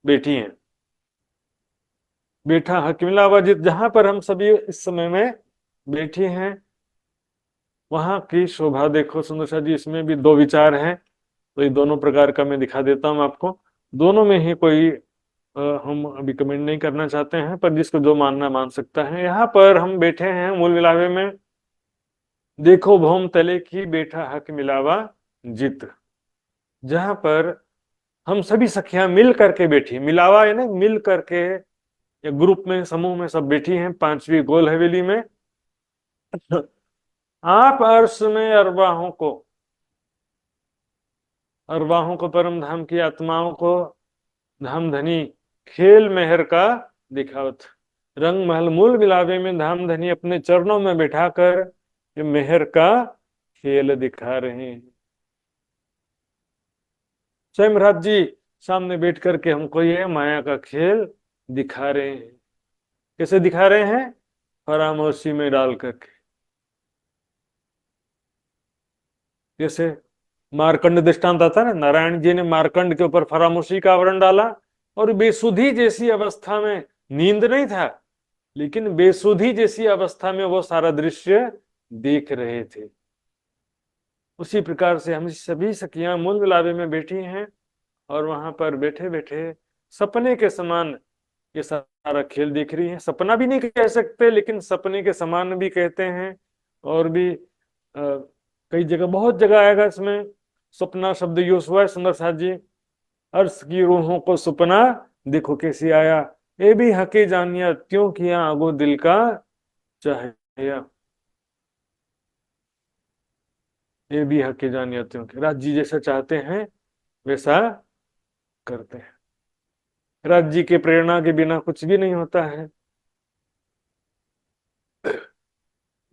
बैठी हैं, बैठा हक मिलावा जित, जहां पर हम सभी इस समय में बैठे हैं, वहां की शोभा देखो। सुंदर सा जी, इसमें भी दो विचार हैं, तो ये दोनों प्रकार का मैं दिखा देता हूं आपको। दोनों में ही कोई हम अभी कमेंट नहीं करना चाहते हैं, पर जिसको जो मानना मान सकता है। यहाँ पर हम बैठे हैं मूल मिलावे में, देखो भौम तले की बैठा हक मिलावा जित, जहां पर हम सभी सखियां मिल करके बैठी, मिलावा यानी मिल करके, या ग्रुप में समूह में सब बैठी हैं पांचवी गोल हवेली में। आप अर्श में अरवाहों को परम धाम की आत्माओं को धाम धनी खेल मेहर का दिखावत। रंग महल मूल मिलावे में धाम धनी अपने चरणों में बैठाकर ये मेहर का खेल दिखा रहे हैं। स्वयं राज जी सामने बैठ करके हमको ये माया का खेल दिखा रहे हैं। कैसे दिखा रहे हैं? फरामोशी में डाल करके। जैसे मारकंड दृष्टांत आता है ना, नारायण जी ने मारकंड के ऊपर फरामोशी का आवरण डाला, और बेसुधी जैसी अवस्था में, नींद नहीं था लेकिन बेसुधी जैसी अवस्था में वो सारा दृश्य देख रहे थे। उसी प्रकार से हम सभी सखियां मूल मिलावे में बैठी हैं, और वहां पर बैठे बैठे सपने के समान ये सारा खेल देख रही है। सपना भी नहीं कह सकते, लेकिन सपने के समान भी कहते हैं। और भी कई जगह, बहुत जगह आएगा इसमें सपना शब्द यूज हुआ है। सुंदर साथ जी, अर्श की रूहों को सपना देखो कैसी आया, ये भी हके जानिया त्यों किया आगो दिल का चाहिए। ये भी हके जानिया त्यों कि, राज जी जैसा चाहते हैं वैसा करते हैं। राज जी के प्रेरणा के बिना कुछ भी नहीं होता है।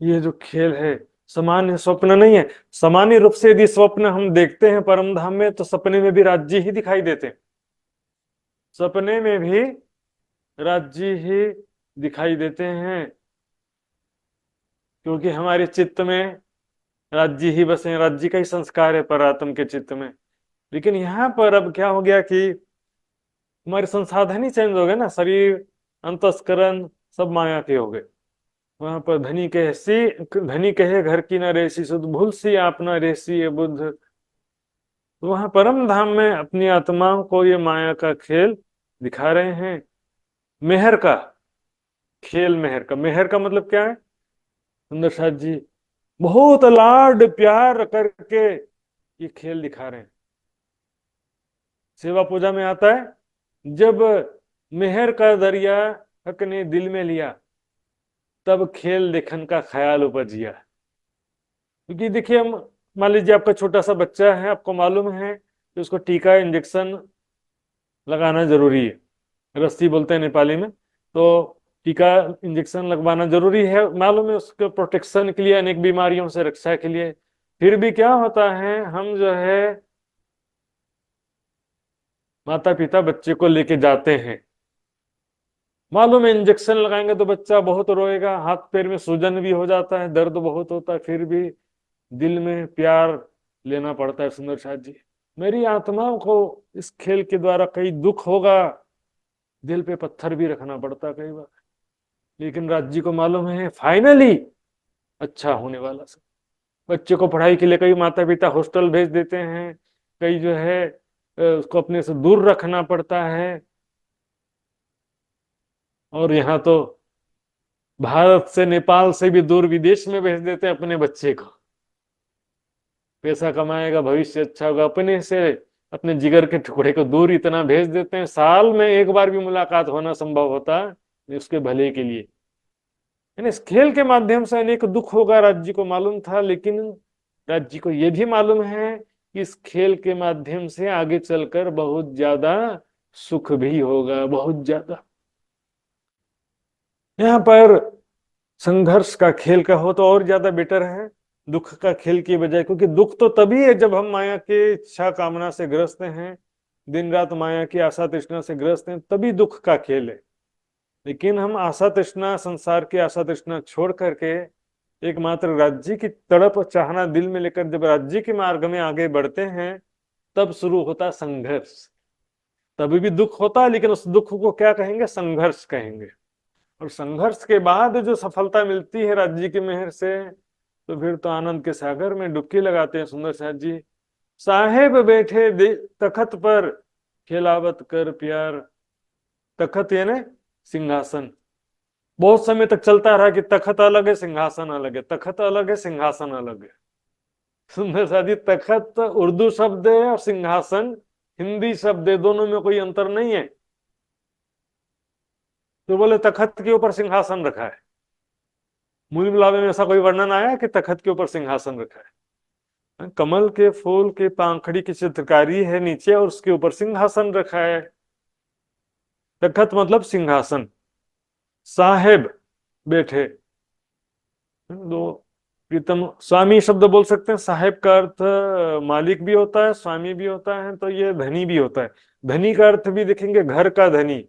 ये जो खेल है सामान्य स्वप्न नहीं है। सामान्य रूप से यदि स्वप्न हम देखते हैं परम धाम में, तो सपने में भी राज्य ही दिखाई देते हैं। सपने में भी राज्य ही दिखाई देते हैं, क्योंकि हमारे चित्त में राज्य ही बसे, राज्य का ही संस्कार है परात्म के चित्त में। लेकिन यहाँ पर अब क्या हो गया कि हमारे संसाधन ही चेंज हो गए ना, शरीर अंतस्करण सब माया के हो गए। वहां पर धनी कहे घर की न रेसी सुध, भूल सी आप न रेसी ये बुद्ध। तो वहां परम धाम में अपनी आत्माओं को ये माया का खेल दिखा रहे हैं। मेहर का खेल, मेहर का, मेहर का मतलब क्या है? सुंदर साथ जी बहुत लाड प्यार करके ये खेल दिखा रहे हैं। सेवा पूजा में आता है, जब मेहर का दरिया हक ने दिल में लिया, तब खेल देखने का ख्याल उपजिया। क्योंकि देखिए, हम मान लीजिए आपका छोटा सा बच्चा है, आपको मालूम है कि उसको टीका इंजेक्शन लगाना जरूरी है, रस्सी बोलते हैं नेपाली में। तो टीका इंजेक्शन लगवाना जरूरी है, मालूम है, उसके प्रोटेक्शन के लिए, अनेक बीमारियों से रक्षा के लिए। फिर भी क्या होता है, हम जो है माता पिता बच्चे को लेके जाते हैं, मालूम है इंजेक्शन लगाएंगे तो बच्चा बहुत रोएगा, हाथ पैर में सूजन भी हो जाता है, दर्द बहुत होता है, फिर भी दिल में प्यार लेना पड़ता है। सुंदर साथ जी, मेरी आत्माओं को इस खेल के द्वारा कई दुख होगा, दिल पे पत्थर भी रखना पड़ता है कई बार, लेकिन राज्य को मालूम है फाइनली अच्छा होने वाला सब। बच्चे को पढ़ाई के लिए कई माता पिता हॉस्टल भेज देते हैं, कई जो है उसको अपने से दूर रखना पड़ता है। और यहाँ तो भारत से, नेपाल से भी दूर विदेश में भेज देते हैं अपने बच्चे को। पैसा कमाएगा, भविष्य अच्छा होगा, अपने से अपने जिगर के टुकड़े को दूर इतना भेज देते हैं, साल में एक बार भी मुलाकात होना संभव होता है उसके भले के लिए। यानी इस खेल के माध्यम से अनेक दुख होगा, राज्य को मालूम था, लेकिन राज्य को यह भी मालूम है कि इस खेल के माध्यम से आगे चलकर बहुत ज्यादा सुख भी होगा, बहुत ज्यादा। यहाँ पर संघर्ष का खेल का हो तो और ज्यादा बेटर है दुख का खेल की बजाय, क्योंकि दुख तो तभी है जब हम माया के इच्छा कामना से ग्रस्त हैं, दिन रात माया की आशा तृष्णा से ग्रस्त हैं, तभी दुख का खेल है। लेकिन हम आशा तृष्णा, संसार की आशा तृष्णा छोड़ करके एकमात्र राज्य की तड़प चाहना दिल में लेकर जब राज्य के मार्ग में आगे बढ़ते हैं, तब शुरू होता संघर्ष। तभी भी दुख होता है, लेकिन उस दुख को क्या कहेंगे? संघर्ष कहेंगे। और संघर्ष के बाद जो सफलता मिलती है राज्य की मेहर से, तो फिर तो आनंद के सागर में डुबकी लगाते हैं सुंदर साथ जी। साहेब बैठे तखत पर, खिलावत कर प्यार। तखत यानी सिंहासन। बहुत समय तक चलता रहा कि तखत अलग है सिंहासन अलग है, तखत अलग है सिंहासन अलग है। सुंदर साथी, तखत उर्दू शब्द है और सिंहासन हिंदी शब्द है, दोनों में कोई अंतर नहीं है। तो बोले तखत के ऊपर सिंहासन रखा है। मूल मिलावे में ऐसा कोई वर्णन आया कि तखत के ऊपर सिंहासन रखा है? कमल के फूल के पांखड़ी की चित्रकारी है नीचे और उसके ऊपर सिंहासन रखा है। तखत मतलब सिंहासन। साहेब बैठे, दो प्रीतम। स्वामी शब्द बोल सकते हैं। साहेब का अर्थ मालिक भी होता है, स्वामी भी होता है, तो ये धनी भी होता है। धनी का अर्थ भी देखेंगे घर का धनी,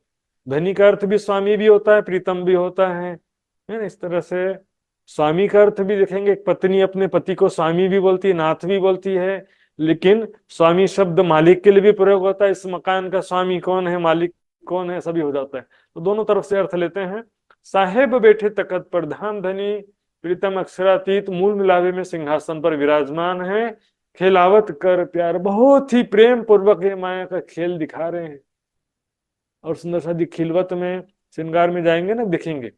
धनी का अर्थ भी स्वामी भी होता है, प्रीतम भी होता है ना? इस तरह से स्वामी का अर्थ भी देखेंगे, एक पत्नी अपने पति को स्वामी भी बोलती है, नाथ भी बोलती है, लेकिन स्वामी शब्द मालिक के लिए भी प्रयोग होता है। इस मकान का स्वामी कौन है, मालिक कौन है, सभी हो जाता है। तो दोनों तरफ से अर्थ लेते हैं। साहेब बैठे तखत पर, धाम धनी प्रीतम अक्षरातीत, मूल मिलावे में सिंहासन पर विराजमान है। खेलावत कर प्यार, बहुत ही प्रेम पूर्वक ये माया का खेल दिखा रहे हैं। और सुंदर शादी खिलवत में, श्रृंगार में जाएंगे ना, दिखेंगे।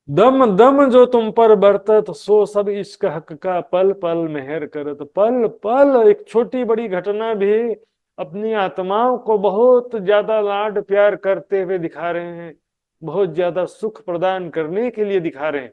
दम दम जो तुम पर बरतत, सो सब इश्क हक का पल पल मेहर करत। पल पल एक छोटी बड़ी घटना भी अपनी आत्माओं को बहुत ज्यादा लाड प्यार करते हुए दिखा रहे हैं, बहुत ज्यादा सुख प्रदान करने के लिए दिखा रहे हैं।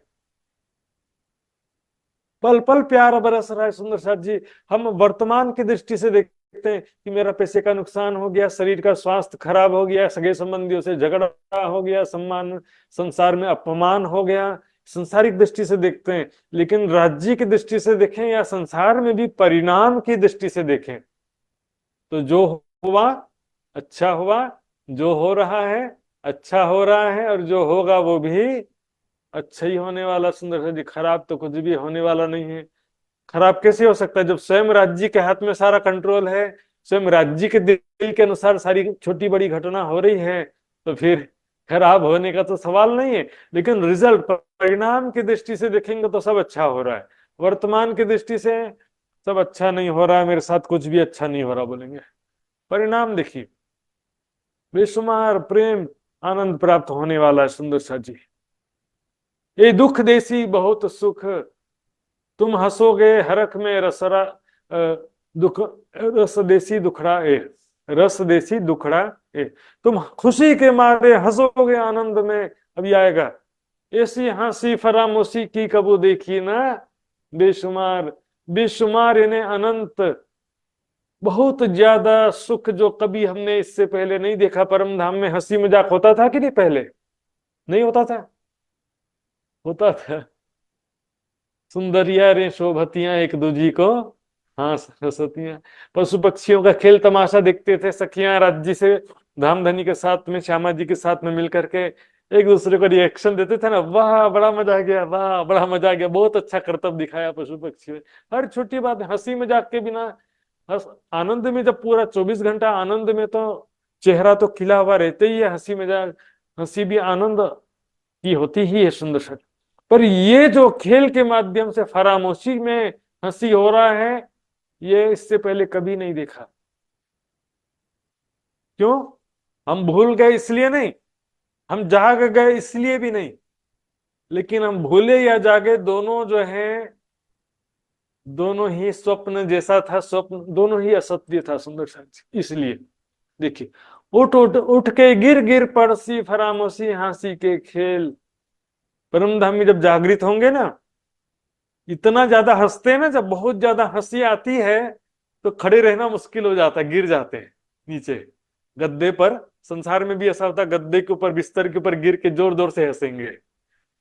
पल पल प्यार बरस रहा है। सुंदर साथ जी, हम वर्तमान की दृष्टि से देखते हैं कि मेरा पैसे का नुकसान हो गया, शरीर का स्वास्थ्य खराब हो गया, सगे संबंधियों से झगड़ा हो गया, सम्मान संसार में अपमान हो गया, संसारिक दृष्टि से देखते हैं। लेकिन राज्य की दृष्टि से देखें या संसार में भी परिणाम की दृष्टि से देखें, तो जो हुआ अच्छा हुआ, जो हो रहा है अच्छा हो रहा है, और जो होगा वो भी अच्छा ही होने वाला। सुंदर सा जी, खराब तो कुछ भी होने वाला नहीं है। खराब कैसे हो सकता है जब स्वयं राज्य के हाथ में सारा कंट्रोल है, स्वयं राज्य के दिल के अनुसार सारी छोटी बड़ी घटना हो रही है, तो फिर खराब होने का तो सवाल नहीं है। लेकिन रिजल्ट, परिणाम की दृष्टि से देखेंगे तो सब अच्छा हो रहा है। वर्तमान की दृष्टि से सब अच्छा नहीं हो रहा है, मेरे साथ कुछ भी अच्छा नहीं हो रहा बोलेंगे। परिणाम देखिए, बेशुमार प्रेम आनंद प्राप्त होने वाला है। सुंदर सा जी, ये दुख देसी बहुत सुख, तुम हंसोगे हरख में रसरा दुख, रस देसी दुखड़ा ए, रस देसी दुखड़ा ए। तुम खुशी के मारे हंसोगे आनंद में। अभी आएगा, ऐसी हंसी फरामोशी की कबू देखी ना, बेशुमार। बेशुमार यानी अनंत, बहुत ज्यादा सुख जो कभी हमने इससे पहले नहीं देखा। परम धाम में हंसी मजाक होता था कि नहीं? पहले नहीं होता था? होता था। सुंदरिया रे शोभतियां एक दूजी को हाँ सरस्वतियां। पशु पक्षियों का खेल तमाशा देखते थे सखियां राज्य से, धामधनी के साथ में, श्यामा जी के साथ में मिलकर के एक दूसरे को रिएक्शन देते थे ना, वाह बड़ा मजा आ गया, वाह बड़ा मजा आ गया, बहुत अच्छा करतब दिखाया पशु पक्षी में। हर छोटी बात हंसी मजाक के बिना, हंस आनंद में, जब पूरा 24 घंटा आनंद में, तो चेहरा तो खिला हुआ रहते ही है। हंसी मजाक, हंसी भी आनंद की होती ही है। सुंदर सा, पर ये जो खेल के माध्यम से फरामोशी में हंसी हो रहा है, ये इससे पहले कभी नहीं देखा। क्यों? हम भूल गए इसलिए नहीं, हम जाग गए इसलिए भी नहीं, लेकिन हम भूले या जागे दोनों जो है दोनों ही स्वप्न जैसा था, स्वप्न दोनों ही असत्य था सुंदर साथी। इसलिए देखिए, उठ उठ उठ के गिर गिर पड़सी फरामोशी हंसी के खेल। परम धाम में जब जागृत होंगे ना, इतना ज्यादा हंसते हैं ना, जब बहुत ज्यादा हंसी आती है तो खड़े रहना मुश्किल हो जाता है, गिर जाते हैं नीचे गद्दे पर। संसार में भी ऐसा होता है, गद्दे के ऊपर बिस्तर के ऊपर गिर के जोर जोर से हंसेंगे,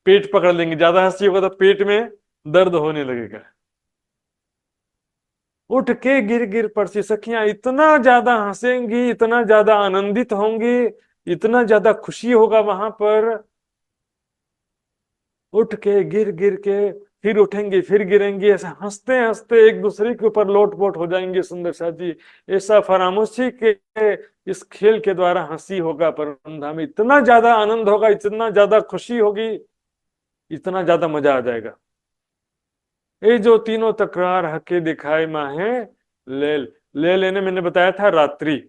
पेट पकड़ लेंगे, ज्यादा हंसी होगा तो पेट में दर्द होने लगेगा। उठ के गिर गिर पड़ती सखियां इतना ज्यादा हंसेंगी, इतना ज्यादा आनंदित होंगी, इतना ज्यादा खुशी होगा वहां पर। उठ के गिर गिर के फिर उठेंगे फिर गिरेंगे, ऐसा हंसते हंसते एक दूसरे के ऊपर लोटपोट हो जाएंगे सुंदर साथ जी। ऐसा फरामोशी के इस खेल के द्वारा हंसी होगा परम धाम में, इतना ज्यादा आनंद होगा, इतना ज्यादा खुशी होगी, इतना ज्यादा मजा आ जाएगा। ये जो तीनों तकरार हके दिखाए माहे लेल। ले लेने मैंने बताया था रात्रि,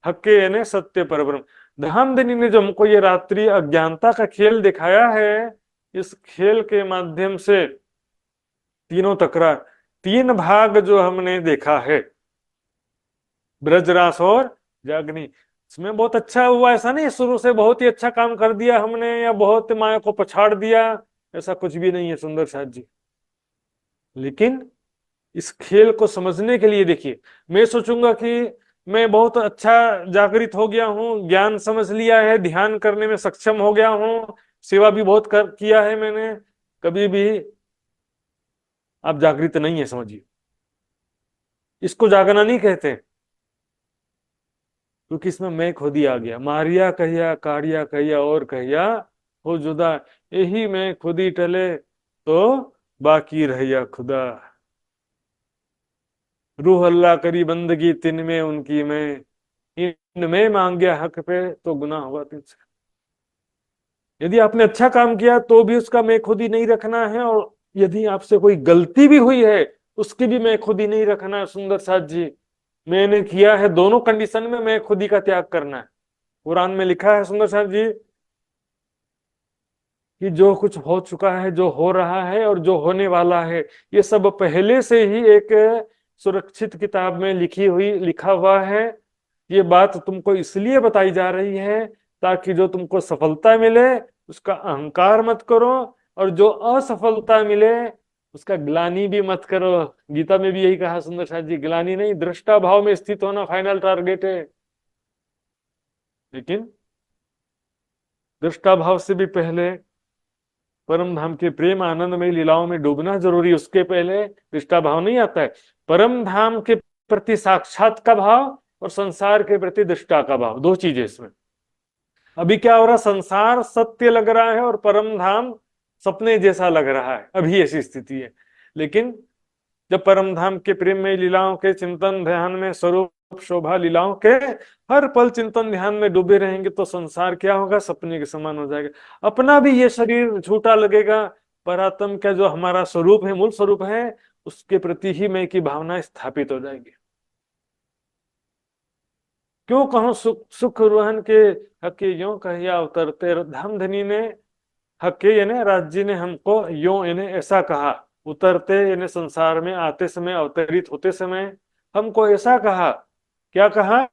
हके यानी सत्य परब्रह्म। धामधनी ने जो हमको ये रात्रि अज्ञानता का खेल दिखाया है, इस खेल के माध्यम से तीनों तकरार, तीन भाग जो हमने देखा है, ब्रजरास और जागनी, इसमें बहुत अच्छा हुआ। ऐसा नहीं शुरू से बहुत ही अच्छा काम कर दिया हमने या बहुत माया को पछाड़ दिया, ऐसा कुछ भी नहीं है सुंदर साथ जी। लेकिन इस खेल को समझने के लिए देखिए, मैं सोचूंगा कि मैं बहुत अच्छा जागृत हो गया हूँ, ज्ञान समझ लिया है, ध्यान करने में सक्षम हो गया हूँ, सेवा भी बहुत किया है मैंने, कभी भी आप जागृत नहीं है समझिए। इसको जागना नहीं कहते, क्योंकि इसमें मैं खुद ही आ गया। मारिया कहिया कारिया कहिया और कहिया हो जुदा, यही मैं खुद ही टले तो बाकी रहिया खुदा। रूह अल्लाह करी बंदगी तिन में उनकी मैं, इनमें मांग गया हक पे तो गुनाह हुआ तुझसे। यदि आपने अच्छा काम किया तो भी उसका मैं खुद ही नहीं रखना है, और यदि आपसे कोई गलती भी हुई है उसकी भी मैं खुद ही नहीं रखना है सुंदर साथ जी। मैंने किया है, दोनों कंडीशन में मैं खुद ही का त्याग करना है। कुरान में लिखा है सुंदर साथ जी कि जो कुछ हो चुका है, जो हो रहा है और जो होने वाला है, ये सब पहले से ही एक सुरक्षित किताब में लिखा हुआ है। ये बात तुमको इसलिए बताई जा रही है ताकि जो तुमको सफलता मिले उसका अहंकार मत करो, और जो असफलता मिले उसका ग्लानि भी मत करो। गीता में भी यही कहा सुंदर साथ जी, ग्लानि नहीं, दृष्टा भाव में स्थित होना फाइनल टारगेट है। लेकिन दृष्टा भाव से भी पहले परम धाम के प्रेम आनंदमय लीलाओं में डूबना जरूरी, उसके पहले दृष्टा भाव नहीं आता है। परम धाम के प्रति साक्षात का भाव और संसार के प्रति दृष्टा का भाव, दो चीजें इसमें। अभी क्या हो रहा, संसार सत्य लग रहा है और परम धाम सपने जैसा लग रहा है, अभी ऐसी स्थिति है। लेकिन जब परम धाम के प्रेम में लीलाओं के चिंतन ध्यान में, स्वरूप शोभा लीलाओं के हर पल चिंतन ध्यान में डूबे रहेंगे तो संसार क्या होगा, सपने के समान हो जाएगा। अपना भी ये शरीर झूठा लगेगा, परात्म का जो हमारा स्वरूप है, मूल स्वरूप है, उसके प्रति ही मैं की भावना स्थापित हो जाएगी। क्यों कहूं सुख सुख रोहन के हके यों कहिया उतरते। धामधनी ने, हके यानी राज्य ने हमको यों यानी ऐसा कहा, उतरते यानी संसार में आते समय, अवतरित होते समय हमको ऐसा कहा। क्या कहा,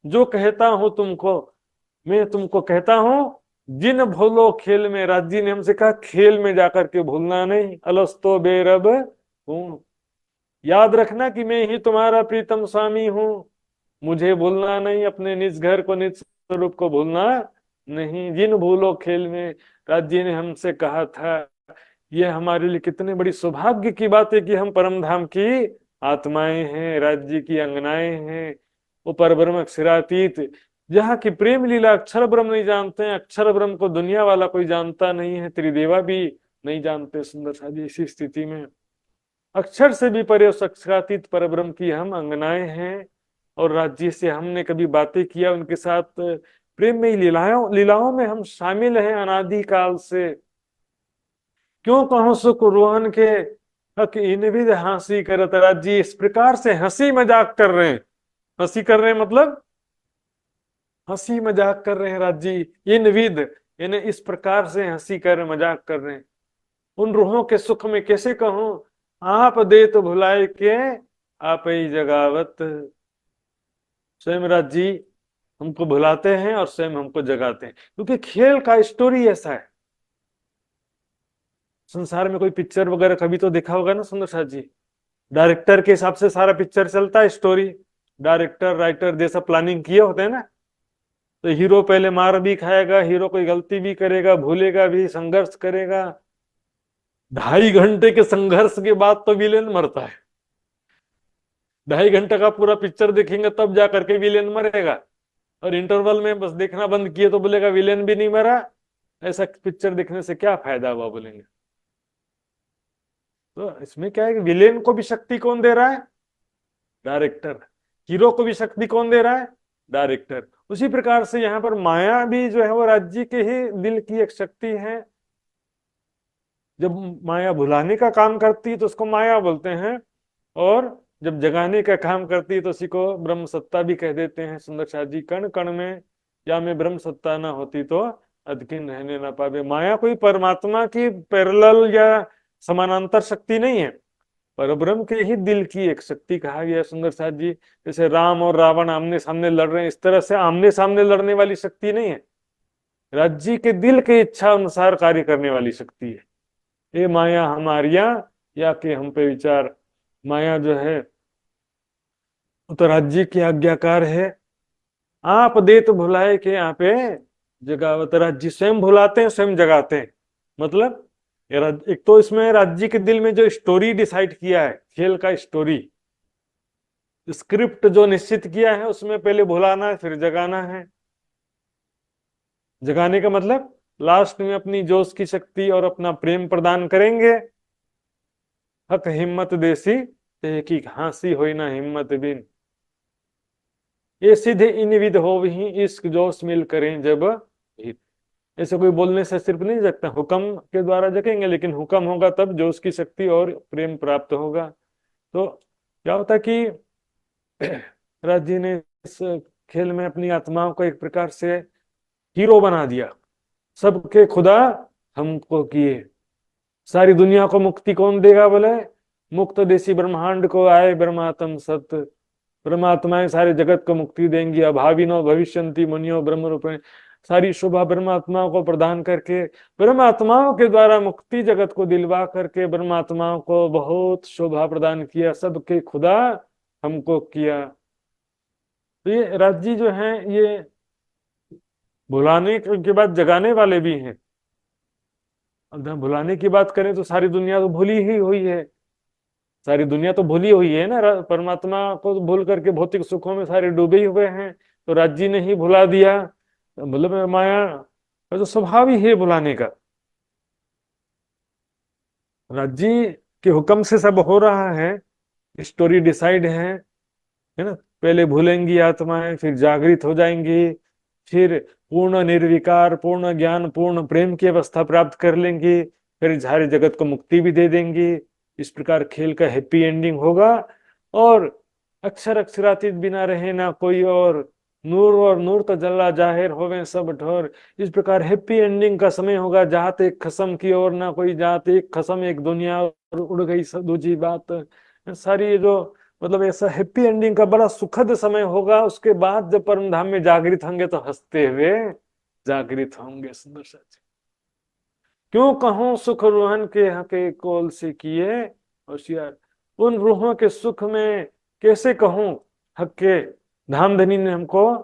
जो कहता हूं तुमको, मैं तुमको कहता हूं जिन भूलो खेल में। राज्य ने हमसे कहा खेल में जाकर के भूलना नहीं, अलस्तो बेरब हूं, याद रखना कि मैं ही तुम्हारा प्रीतम स्वामी हूं, मुझे भूलना नहीं, अपने निज घर को निज स्वरूप को भूलना नहीं। जिन भूलो खेल में, राज्य ने हमसे कहा था। यह हमारे लिए कितने बड़ी सौभाग्य की बात है कि हम परम धाम की आत्माएं हैं, राज्य की अंगनाएं हैं। वो परब्रह्म अक्षरातीत, जहाँ की प्रेम लीला अक्षर ब्रह्म नहीं जानते हैं, अक्षर ब्रह्म को दुनिया वाला कोई जानता नहीं है, त्रिदेवा भी नहीं जानते। सुंदर साजी इसी स्थिति में अक्षर से भी परे उस अक्षरातीत परब्रह्म की हम अंगनाएं हैं, और राज्य से हमने कभी बातें किया, उनके साथ प्रेम में लीलाओं लीलाओं में हम शामिल हैं अनादि काल से। क्यों कहूं सुख रोहन के हक इन भी हंसी करत। राज्य इस प्रकार से हंसी मजाक कर रहे हैं, हंसी कर रहे हैं मतलब हंसी मजाक कर रहे हैं राज्य। इन विध यानी इस प्रकार से हंसी कर मजाक कर रहे हैं। उन रूहों के सुख में कैसे कहूं, आप दे तो भुलाए के आप ही जगावत। स्वयं राज जी हमको भुलाते हैं और स्वयं हमको जगाते हैं, क्योंकि खेल का स्टोरी ऐसा है। संसार में कोई पिक्चर वगैरह कभी तो देखा होगा ना सुंदर साथ जी, डायरेक्टर के हिसाब से सारा पिक्चर चलता है, स्टोरी डायरेक्टर राइटर जैसा प्लानिंग किए होते हैं ना। तो हीरो पहले मार भी खाएगा, हीरो कोई गलती भी करेगा, भूलेगा भी, संघर्ष करेगा। 2.5 घंटे के संघर्ष के बाद तो विलेन मरता है। 2.5 घंटे का पूरा पिक्चर देखेंगे तब जा करके विलेन मरेगा, और इंटरवल में बस देखना बंद किए तो बोलेगा विलेन भी नहीं मरा। ऐसा पिक्चर देखने से क्या फायदा हुआ बोलेंगे। तो इसमें क्या है कि विलेन को भी शक्ति कौन दे रहा है? डायरेक्टर। हीरो को भी शक्ति कौन दे रहा है? डायरेक्टर। उसी प्रकार से यहाँ पर माया भी जो है वो राज्य के ही दिल की एक शक्ति है। जब माया भुलाने का काम करती है तो उसको माया बोलते हैं, और जब जगाने का काम करती है तो उसी को ब्रह्म सत्ता भी कह देते हैं। सुंदर शाह जी, कण कण में या में ब्रह्म सत्ता ना होती तो अदकिन रहने ना पावे। माया कोई परमात्मा की पैरेलल या समानांतर शक्ति नहीं है, पर ब्रह्म के ही दिल की एक शक्ति कहा गया सुंदर साथ जी। जैसे राम और रावण आमने सामने लड़ रहे हैं, इस तरह से आमने सामने लड़ने वाली शक्ति नहीं है, राज्य के दिल के इच्छा अनुसार कार्य करने वाली शक्ति है। ये माया हमारिया या के हम पे विचार। माया जो है तो राज्य की आज्ञाकार है। आप दे तो भुलाए के यहाँ पे जगावत। राज्य स्वयं भुलाते हैं, स्वयं जगाते हैं। मतलब एक तो इसमें राज्य के दिल में जो स्टोरी डिसाइड किया है, खेल का स्टोरी स्क्रिप्ट जो निश्चित किया है, उसमें पहले भुलाना है फिर जगाना है। जगाने का मतलब लास्ट में अपनी जोश की शक्ति और अपना प्रेम प्रदान करेंगे। हक हिम्मत देसी ते की हांसी होई ना हिम्मत बिन, ये सीधे इन विध हो ही इश्क जोश मिल करें जब हित। ऐसे कोई बोलने से सिर्फ नहीं जगता, हुक्म के द्वारा जगेंगे, लेकिन हुक्म होगा तब जोश की शक्ति और प्रेम प्राप्त होगा। तो क्या होता है कि राज जी ने इस खेल में अपनी आत्माओं को एक प्रकार से हीरो बना दिया। सबके खुदा हमको किए, सारी दुनिया को मुक्ति कौन देगा बोले? मुक्त देसी ब्रह्मांड को आए ब्रह्मात्म सत्य। ब्रह्मात्माएं सारे जगत को मुक्ति देंगी। अभाविनो भविष्यंति मुनियो ब्रह्म रूपेण, सारी शोभा ब्रह्मात्माओं को प्रदान करके, ब्रह्मात्माओं के द्वारा मुक्ति जगत को दिलवा करके ब्रह्मात्माओं को बहुत शोभा प्रदान किया। सबके खुदा हमको किया। तो ये राज्य जो है ये भुलाने के बाद जगाने वाले भी हैं। अब भुलाने की बात करें तो सारी दुनिया तो भूली ही हुई है। सारी दुनिया तो भूली हुई है ना, परमात्मा को भूल करके भौतिक सुखों में सारे डूबे हुए हैं। तो राज्य ने ही भुला दिया। मतलब माया का तो स्वभाव ही है भुलाने का। राज्य के हुक्म से सब हो रहा है, स्टोरी डिसाइड है ना। पहले भूलेंगी आत्माएं, फिर जागृत हो जाएंगी, फिर पूर्ण निर्विकार, पूर्ण ज्ञान, पूर्ण प्रेम की अवस्था प्राप्त कर लेंगी, फिर सारे जगत को मुक्ति भी दे देंगी। इस प्रकार खेल का हैप्पी एंडिंग होगा, और अक्षर अक्षरातीत बिना रहे ना कोई और, और नूर तो जल्ला जाहिर होवे सब ठोर। इस प्रकार हैप्पी एंडिंग का समय होगा। जाते एक खसम की ओर ना कोई, जाते एक खसम एक दुनिया और उड़ गई दूसरी बात। सारी जो मतलब ऐसा हैप्पी एंडिंग का बड़ा सुखद समय होगा। उसके बाद जब परम धाम में जागृत होंगे तो हंसते हुए जागृत होंगे। सुंदर सच क्यों कहूं सुख रूहन के हके कोल से किए होशियार। उन रूहों के सुख में कैसे कहूं हके, धामधनी ने हमको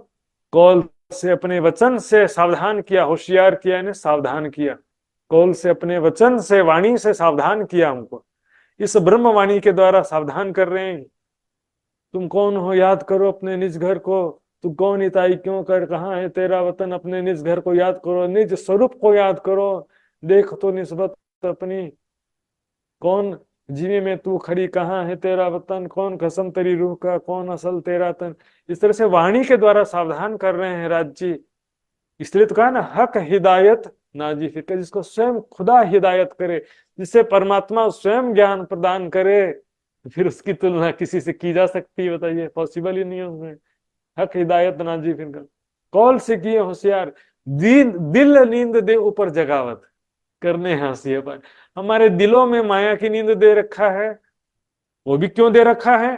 कौल से अपने वचन से सावधान किया। होशियार किया ने सावधान किया, कौल से अपने वचन से वाणी से सावधान किया। हमको इस ब्रह्म वाणी के द्वारा सावधान कर रहे हैं। तुम कौन हो याद करो अपने निज घर को, तू कौन इताई क्यों कर, कहाँ है तेरा वतन। अपने निज घर को याद करो, निज स्वरूप को याद करो। देख तो निस्बत अपनी, कौन जीवे में तू खड़ी, कहाँ है तेरा वतन। कौन कसम तेरी रूह का, कौन असल तेरा तन। इस तरह से वाणी के द्वारा सावधान कर रहे हैं राज्य। इसलिए तो कहा ना, हक हिदायत नाजी फिक्र, जिसको स्वयं खुदा हिदायत करे, जिससे परमात्मा स्वयं ज्ञान प्रदान करे, फिर उसकी तुलना किसी से की जा सकती है? बताइए, पॉसिबल ही नहीं है उसमें। हक हिदायत नाजी फिक्र, कौल से किए होशियार, दिल नींद दे ऊपर जगावत, करने हंसी अपन। हमारे दिलों में माया की नींद दे रखा है, वो भी क्यों दे रखा है?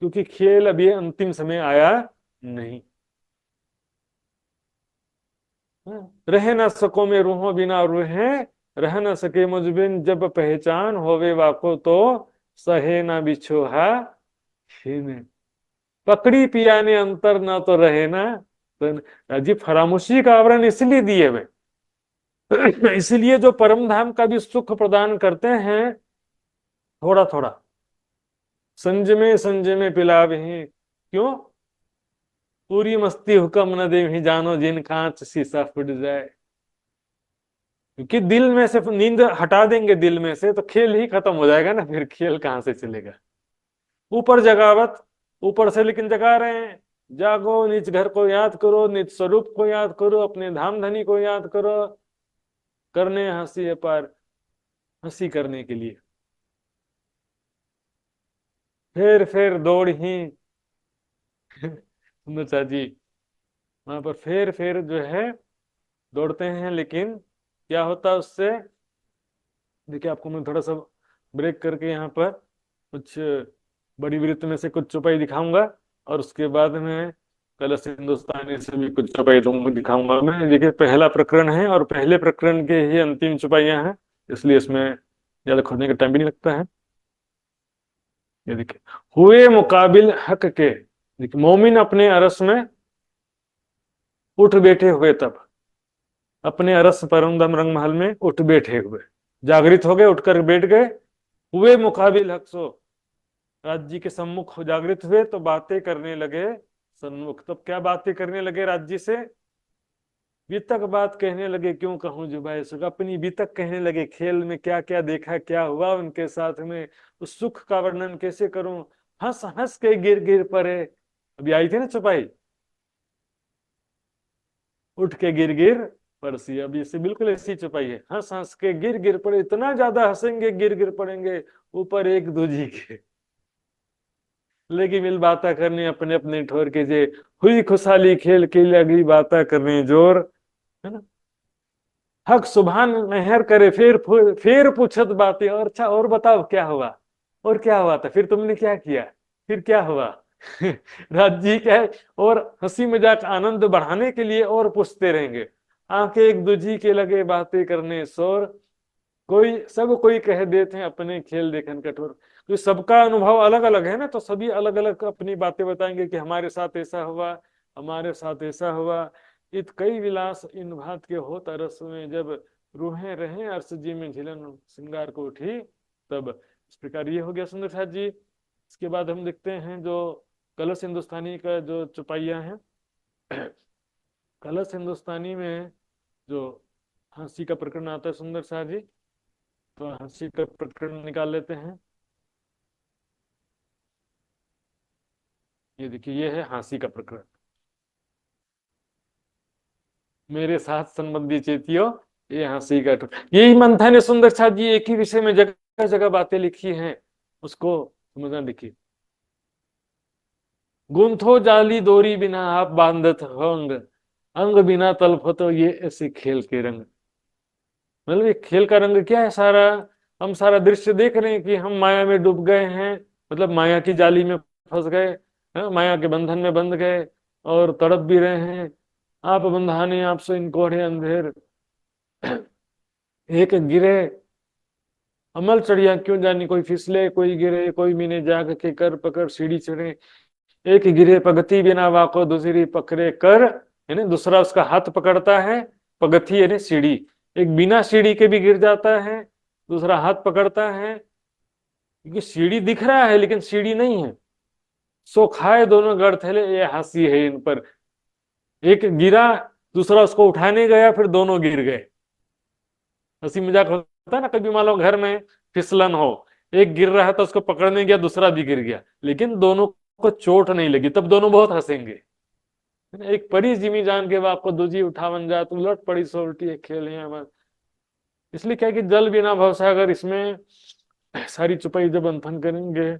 क्योंकि खेल अभी अंतिम समय आया नहीं। रह न सको में रूहों बिना रूहें, रह न सके मुझ बिन जब पहचान होवे वाको तो, सहे ना बिछोहा खीने। पकड़ी पिया ने अंतर ना तो रहे ना। तो जी फरामोशी का आवरण इसलिए दिए हुए, इसलिए जो परम धाम का भी सुख प्रदान करते हैं, थोड़ा थोड़ा संजमे संजमे पिलावे हैं। क्यों? पूरी मस्ती हुक्म न दे ही, जानो जिन कांच शीशा फूट जाए। क्योंकि दिल में से नींद हटा देंगे, दिल में से तो खेल ही खत्म हो जाएगा ना, फिर खेल कहां से चलेगा? ऊपर जगावत, ऊपर से लेकिन जगा रहे हैं। जागो, निज घर को याद करो, निज स्वरूप को याद करो, अपने धाम धनी को याद करो, करने हंसी अपार, हंसी करने के लिए। फिर दौड़ ही सुंदर जी वहां पर फिर जो है दौड़ते हैं, लेकिन क्या होता है उससे? देखिए आपको मैं थोड़ा सा ब्रेक करके यहाँ पर कुछ बड़ी वृत्त में से कुछ चौपाई दिखाऊंगा, और उसके बाद में कलश हिंदुस्तानी से भी कुछ चौपाई दिखाऊंगा मैं। देखिए पहला प्रकरण है, और पहले प्रकरण के ही अंतिम चौपाइयां हैं, इसलिए इसमें ज्यादा खोजने का टाइम भी नहीं लगता है। ये देखिए, हुए मुकाबिल हक के। देखिए मोमिन अपने अरस में उठ बैठे हुए तब, अपने अरस परमदम रंग महल में उठ बैठे हुए, जागृत हो गए, उठकर बैठ गए। हुए मुकाबिल हक सो, राज्य के सम्मुख जागृत हुए तो बातें करने लगे सन्मुख। तब क्या बातें करने लगे राज्य से? बीतक बात कहने लगे, क्यों कहूं जुबाए सुख। अपनी बीतक कहने लगे, खेल में क्या क्या देखा, क्या हुआ उनके साथ में, उस सुख का वर्णन कैसे करूं। हंस हंस के गिर गिर पड़े। अभी आई थी ना चौपाई, उठ के गिर गिर पड़सी। अब इसे बिल्कुल ऐसी चौपाई है, हंस हंस के गिर गिर पड़े, इतना ज्यादा हंसेंगे गिर गिर पड़ेंगे ऊपर एक दूजी के। लेकिन मिल बाता करने अपने अपने ठोर के जे, हुई खुशहाली खेल के लगी बाता करने जोर, है ना। हक सुभान मेहर करे, फिर पूछत बातें, और अच्छा और बताओ क्या हुआ, और क्या हुआ था, फिर तुमने क्या किया, फिर क्या हुआ। राज्य क्या है, और हंसी मजाक आनंद बढ़ाने के लिए और पूछते रहेंगे। आंखें एक दूजी के लगे बातें करने शोर, कोई कह देते हैं अपने खेल देखन कठोर। तो सबका अनुभव अलग अलग है ना, तो सभी अलग अलग अपनी बातें बताएंगे कि हमारे साथ ऐसा हुआ, हमारे साथ ऐसा हुआ। इत कई विलास इन भात के हो तरस में, जब रूहें रहे अर्श जी में झिलन श्रृंगार को उठी तब। इस प्रकार ये हो गया सुंदर साथ जी। इसके बाद हम देखते हैं जो कलश हिंदुस्तानी का जो चौपाइयां हैं। कलश हिंदुस्तानी में जो हंसी का प्रकरण आता है सुंदर साथ जी, तो हंसी का प्रकरण निकाल लेते हैं। ये देखिए, ये है हंसी का प्रकरण। मेरे साथ संबंधी चेतियो, ये हंसी का यही मंथन है सुंदर साथ जी। एक ही विषय में जगह जगह बातें लिखी हैं, उसको समझना। देखिए, गुंथो जाली दोरी बिना आप बांधत हो अंग, अंग बिना तलफो तो ये ऐसे खेल के रंग। मतलब ये खेल का रंग क्या है? सारा हम सारा दृश्य देख रहे हैं कि हम माया में डूब गए हैं, मतलब माया की जाली में फंस गए, माया के बंधन में बंध गए और तड़प भी रहे हैं। आप बंधाने आपसे इनको है अंधेर, एक गिरे अमल चढ़िया क्यों जानी, कोई फिसले कोई गिरे, कोई मीने जाग के कर पकड़ सीढ़ी चढ़े। एक गिरे पगति बिना वाको, दूसरी पकड़े कर, है ना, दूसरा उसका हाथ पकड़ता है, पगथी यानी सीढ़ी। एक बिना सीढ़ी के भी गिर जाता है, दूसरा हाथ पकड़ता है, क्योंकि सीढ़ी दिख रहा है लेकिन सीढ़ी नहीं है। सो खाए दोनों गड़थले, ये हंसी है इन पर। एक गिरा, दूसरा उसको उठाने गया, फिर दोनों गिर गए। हंसी मजाक होता है ना, कभी मान लो घर में फिसलन हो, एक गिर रहा है तो उसको पकड़ने गया, दूसरा भी गिर गया, लेकिन दोनों को चोट नहीं लगी, तब दोनों बहुत हंसेंगे। एक परी जिमी जान के बाप को दूजी उठावन जा, तू लौट पड़ी सोल्टी एक खेल है हमारे। इसलिए क्या है कि जल बिना भवसागर, इसमें सारी चुपाई जब मंथन करेंगे,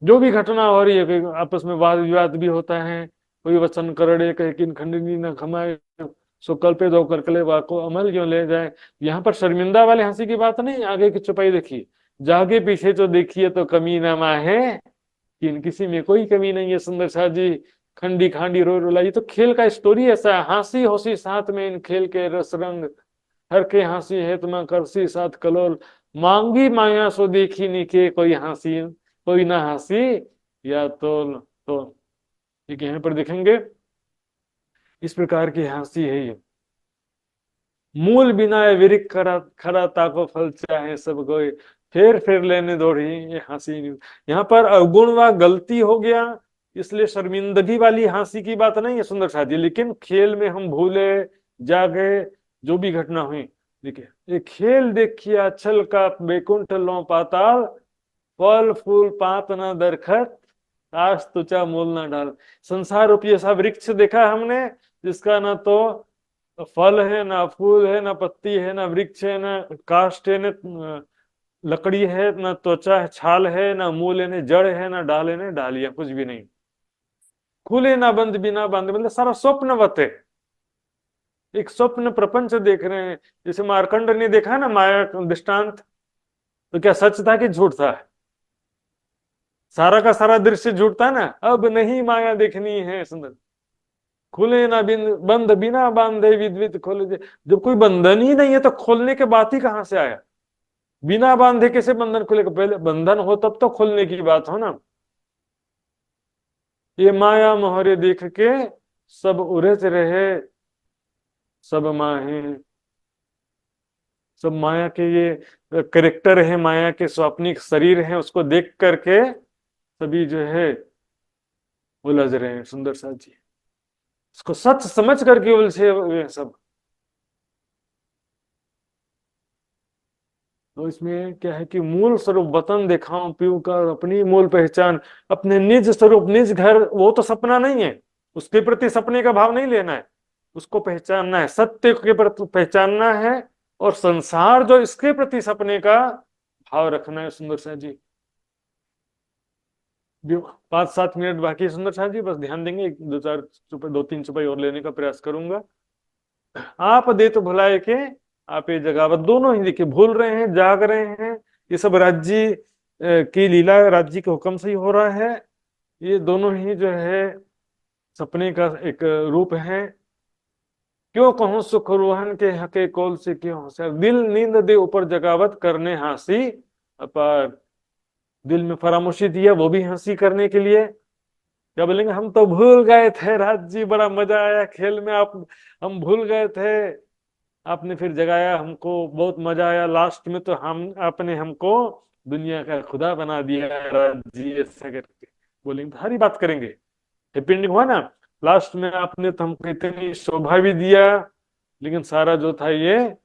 जो भी घटना हो रही है, कोई आपस में वाद विवाद भी होता है, कोई वचन करड़े किन खंडनी न खमाए, सो कल पे दो करकले वाको अमल क्यों ले जाए। यहाँ पर शर्मिंदा वाले हंसी की बात नहीं, आगे की चुपाई देखिए। जागे पीछे तो देखिए तो कमी ना माहे, कि किसी में कोई कमी नहीं है। सुंदर शाह जी खंडी खांडी रो रुलाई, तो खेल का स्टोरी ऐसा है। हंसी होसी साथ में इन खेल के रस रंग, हर के हंसी है तुम्हें करसी साथ कलोल, मांगी माया सो देखी निके कोई हंसी, कोई ना हंसी या तो ठीक है, यहाँ पर देखेंगे इस प्रकार की हंसी है ये। मूल बिना विरिक खरा खरा ताको फल चाहे सब कोई, फिर लेने दौड़ी ये हंसी नहीं। यहाँ पर अवगुण व गलती हो गया, इसलिए शर्मिंदगी वाली हंसी की बात नहीं है सुंदर साथी, लेकिन खेल में हम भूले जागे जो भी घटना हुई। देखिए ये खेल देखिए अच्छल का बैकुंठ लो पाताल, फल फूल पात न दरखत, आस तुचा मूल न डाल। संसार रूपी ऐसा वृक्ष देखा हमने जिसका ना तो फल है, ना फूल है, ना पत्ती है, ना वृक्ष है, ना काष्ठ है, ना लकड़ी है, ना त्वचा है, छाल है, ना मूल है, ना जड़ है, ना डाल है, ना डालियां, कुछ भी नहीं। खुले ना बंद बिना बंद, मतलब सारा स्वप्नवत है, एक स्वप्न प्रपंच देख रहे हैं। जैसे मार्कंड ने देखा ना माया दृष्टांत, तो क्या सच था कि झूठ था? सारा का सारा दृश्य झूठ था ना। अब नहीं माया देखनी है सुंदर, खुले ना बंद बिना बांधे विद्वित खोले जब कोई बंधन ही नहीं है तो खोलने के बात ही कहां से आया? बिना बांधे कैसे बंधन खुलेगा? पहले बंधन हो तब तो खोलने की बात हो ना। ये माया मोहरे देख के सब उरज रहे, सब माहे, सब माया के ये करेक्टर है, माया के स्वाप्निक शरीर है, उसको देख करके सभी जो है उलझ रहे हैं। सुंदर साथ जी उसको सच समझ करके उलझे हुए हैं सब। तो इसमें क्या है कि मूल स्वरूप वतन दिखाऊं पीऊं कर, अपनी मूल पहचान, अपने निज स्वरूप निज घर, वो तो सपना नहीं है, उसके प्रति सपने का भाव नहीं लेना है, उसको पहचानना है, सत्य के प्रति पहचानना है, और संसार जो इसके प्रति सपने का भाव रखना है। सुंदर साथ जी 5-7 मिनट बाकी है सुंदर साथ जी, बस ध्यान देंगे, 2-3 चुपाई और लेने का प्रयास करूंगा। आप दे तो भुलाए के आप ये जगावत, दोनों ही देखिए भूल रहे हैं जाग रहे हैं, ये सब राज्य की लीला, राज्य के हुक्म से ही हो रहा है। ये दोनों ही जो है सपने का एक रूप है। क्यों कहूं सुख रोहन के हके कोल से क्यों होशियार, दिल नींद दे ऊपर जगावत करने हंसी अपार। दिल में फरामोशी दिया वो भी हंसी करने के लिए। क्या बोलेंगे? हम तो भूल गए थे राज जी, बड़ा मजा आया खेल में, आप हम भूल गए थे, आपने फिर जगाया हमको, बहुत मजा आया, लास्ट में तो हम आपने हमको दुनिया का खुदा बना दिया राज जी, ऐसा करके बोलेंगे तो हरी बात करेंगे। हैप्पी एंडिंग हुआ ना, लास्ट में आपने तो हमको इतनी शोभा भी दिया, लेकिन सारा जो था ये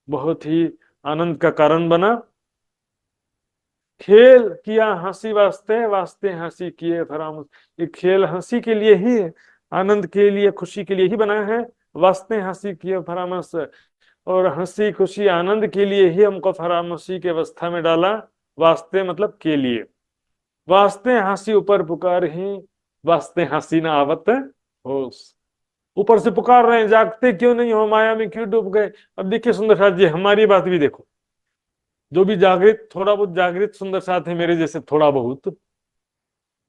बहुत ही आनंद का कारण बना। खेल किया हंसी वास्ते, वास्ते हंसी किए फरामोश। ये खेल हंसी के लिए ही, आनंद के लिए, खुशी के लिए ही बना है। वास्ते हंसी किए फरामोश, और हंसी खुशी आनंद के लिए ही हमको फरामोशी की अवस्था में डाला। वास्ते मतलब के लिए, वास्ते हंसी ऊपर पुकार ही, वास्ते हंसी ना आवत होश। ऊपर से पुकार रहे हैं, जागते क्यों नहीं हो, माया में क्यों डूब गए। अब देखिए सुंदर साथ जी हमारी बात भी देखो, जो भी जागृत, थोड़ा बहुत जागृत सुंदर साथ है मेरे जैसे, थोड़ा बहुत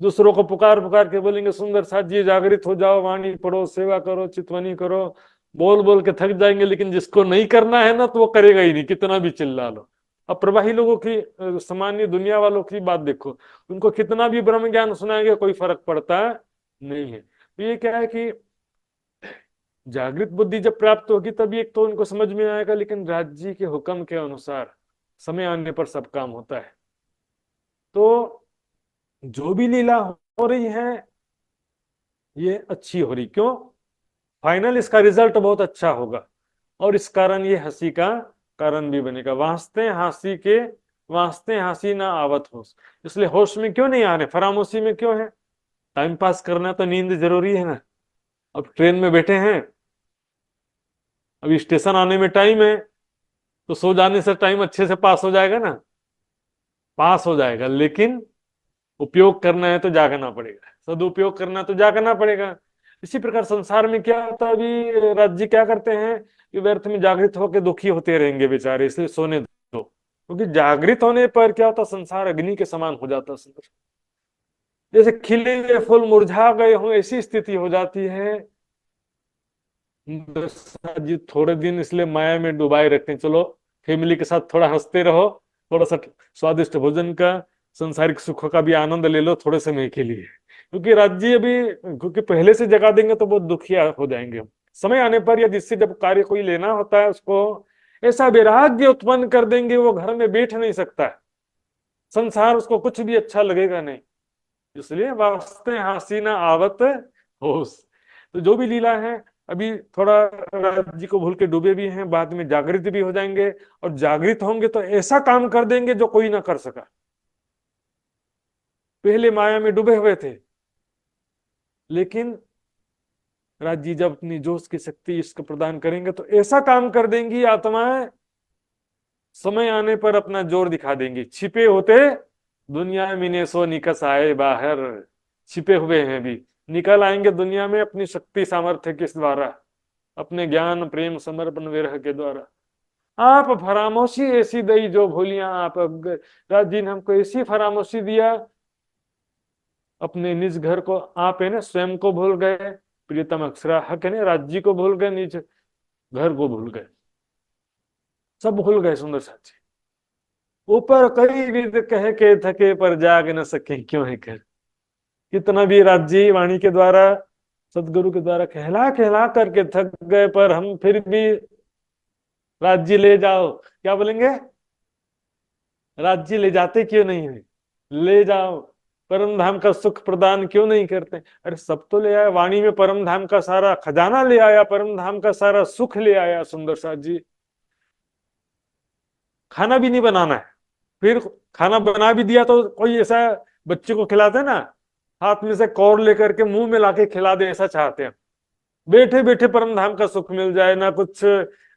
दूसरों को पुकार पुकार के बोलेंगे सुंदर साथ जी जागृत हो जाओ, वाणी पढ़ो, सेवा करो, चितवनी करो, बोल बोल के थक जाएंगे, लेकिन जिसको नहीं करना है ना तो वो करेगा ही नहीं, कितना भी चिल्ला लो। अब प्रवाही लोगों की, सामान्य दुनिया वालों की बात देखो, उनको कितना भी ब्रह्म ज्ञान सुनाएंगे कोई फर्क पड़ता नहीं है। तो ये क्या है कि जागृत बुद्धि जब प्राप्त होगी तभी एक तो उनको समझ में आएगा, लेकिन राज्य के हुक्म के अनुसार समय आने पर सब काम होता है। तो जो भी लीला हो रही है ये अच्छी हो रही, क्यों? फाइनल इसका रिजल्ट बहुत अच्छा होगा, और इस कारण ये हंसी का कारण भी बनेगा। वास्ते हंसी के, वास्ते हंसी ना आवत होश, इसलिए होश में क्यों नहीं आ रहे, फरामोशी में क्यों है? टाइम पास करना तो नींद जरूरी है ना। अब ट्रेन में बैठे हैं, अभी स्टेशन आने में टाइम है, तो सो जाने से टाइम अच्छे से पास हो जाएगा ना, पास हो जाएगा, लेकिन उपयोग करना है तो जागना पड़ेगा, सदुपयोग करना है तो जागना पड़ेगा। इसी प्रकार संसार में क्या होता है, अभी राज्य क्या करते हैं कि व्यर्थ में जागृत होकर दुखी होते रहेंगे बेचारे, इसलिए सोने दो। क्योंकि जागृत होने पर क्या होता, संसार अग्नि के समान हो जाता सुंदर। जैसे खिले हुए फूल मुरझा गए हों ऐसी स्थिति हो जाती है। जी थोड़े दिन इसलिए माया में डुबाए रखते हैं, चलो फैमिली के साथ थोड़ा हंसते रहो, थोड़ा सा स्वादिष्ट भोजन का, सांसारिक सुखों का भी आनंद ले लो थोड़े समय के लिए। क्योंकि राज्य अभी, क्योंकि पहले से जगा देंगे तो बहुत दुखिया हो जाएंगे हम। समय आने पर या जिससे जब कार्य कोई लेना होता है उसको ऐसा वैराग्य उत्पन्न कर देंगे, वो घर में बैठ नहीं सकता है, संसार उसको कुछ भी अच्छा लगेगा नहीं। इसलिए वास्ते हसीना आवत होश। तो जो भी लीला है, अभी थोड़ा राज्य को भूल के डूबे भी हैं, बाद में जागृत भी हो जाएंगे, और जागृत होंगे तो ऐसा काम कर देंगे जो कोई ना कर सका। पहले माया में डूबे हुए थे, लेकिन राज्य जब अपनी जोश की शक्ति इसको प्रदान करेंगे तो ऐसा काम कर देंगी आत्माएं, समय आने पर अपना जोर दिखा देंगी। छिपे होते दुनिया में ने सो निकस आए बाहर, छिपे हुए हैं भी निकल आएंगे दुनिया में अपनी शक्ति सामर्थ्य के द्वारा, अपने ज्ञान प्रेम समर्पण विरह के द्वारा। आप फरामोशी ऐसी दई जो भूलिया आप, राजी ने हमको ऐसी फरामोशी दिया, अपने निज घर को आप है ना स्वयं को भूल गए, प्रियतम अक्षरा हक है ना राज्य को भूल गए, निज घर को भूल गए, सब भूल गए सुंदर साथी। ऊपर कई विद कह के थके पर जाग न सके क्यों है कर। कितना भी राज्य वाणी के द्वारा सदगुरु के द्वारा कहला कहला करके थक गए, पर हम फिर भी राज्य ले जाओ, क्या बोलेंगे, राज्य ले जाते क्यों नहीं है, ले जाओ, परम धाम का सुख प्रदान क्यों नहीं करते। अरे सब तो ले आया, वाणी में परम धाम का सारा खजाना ले आया, परम धाम का सारा सुख ले आया सुंदर साथ जी। खाना भी नहीं बनाना है, फिर खाना बना भी दिया तो कोई ऐसा बच्चे को खिलाते ना, हाथ में से कौर लेकर के मुंह में लाके खिला दे, ऐसा चाहते हैं। बैठे बैठे परम धाम का सुख मिल जाए, ना कुछ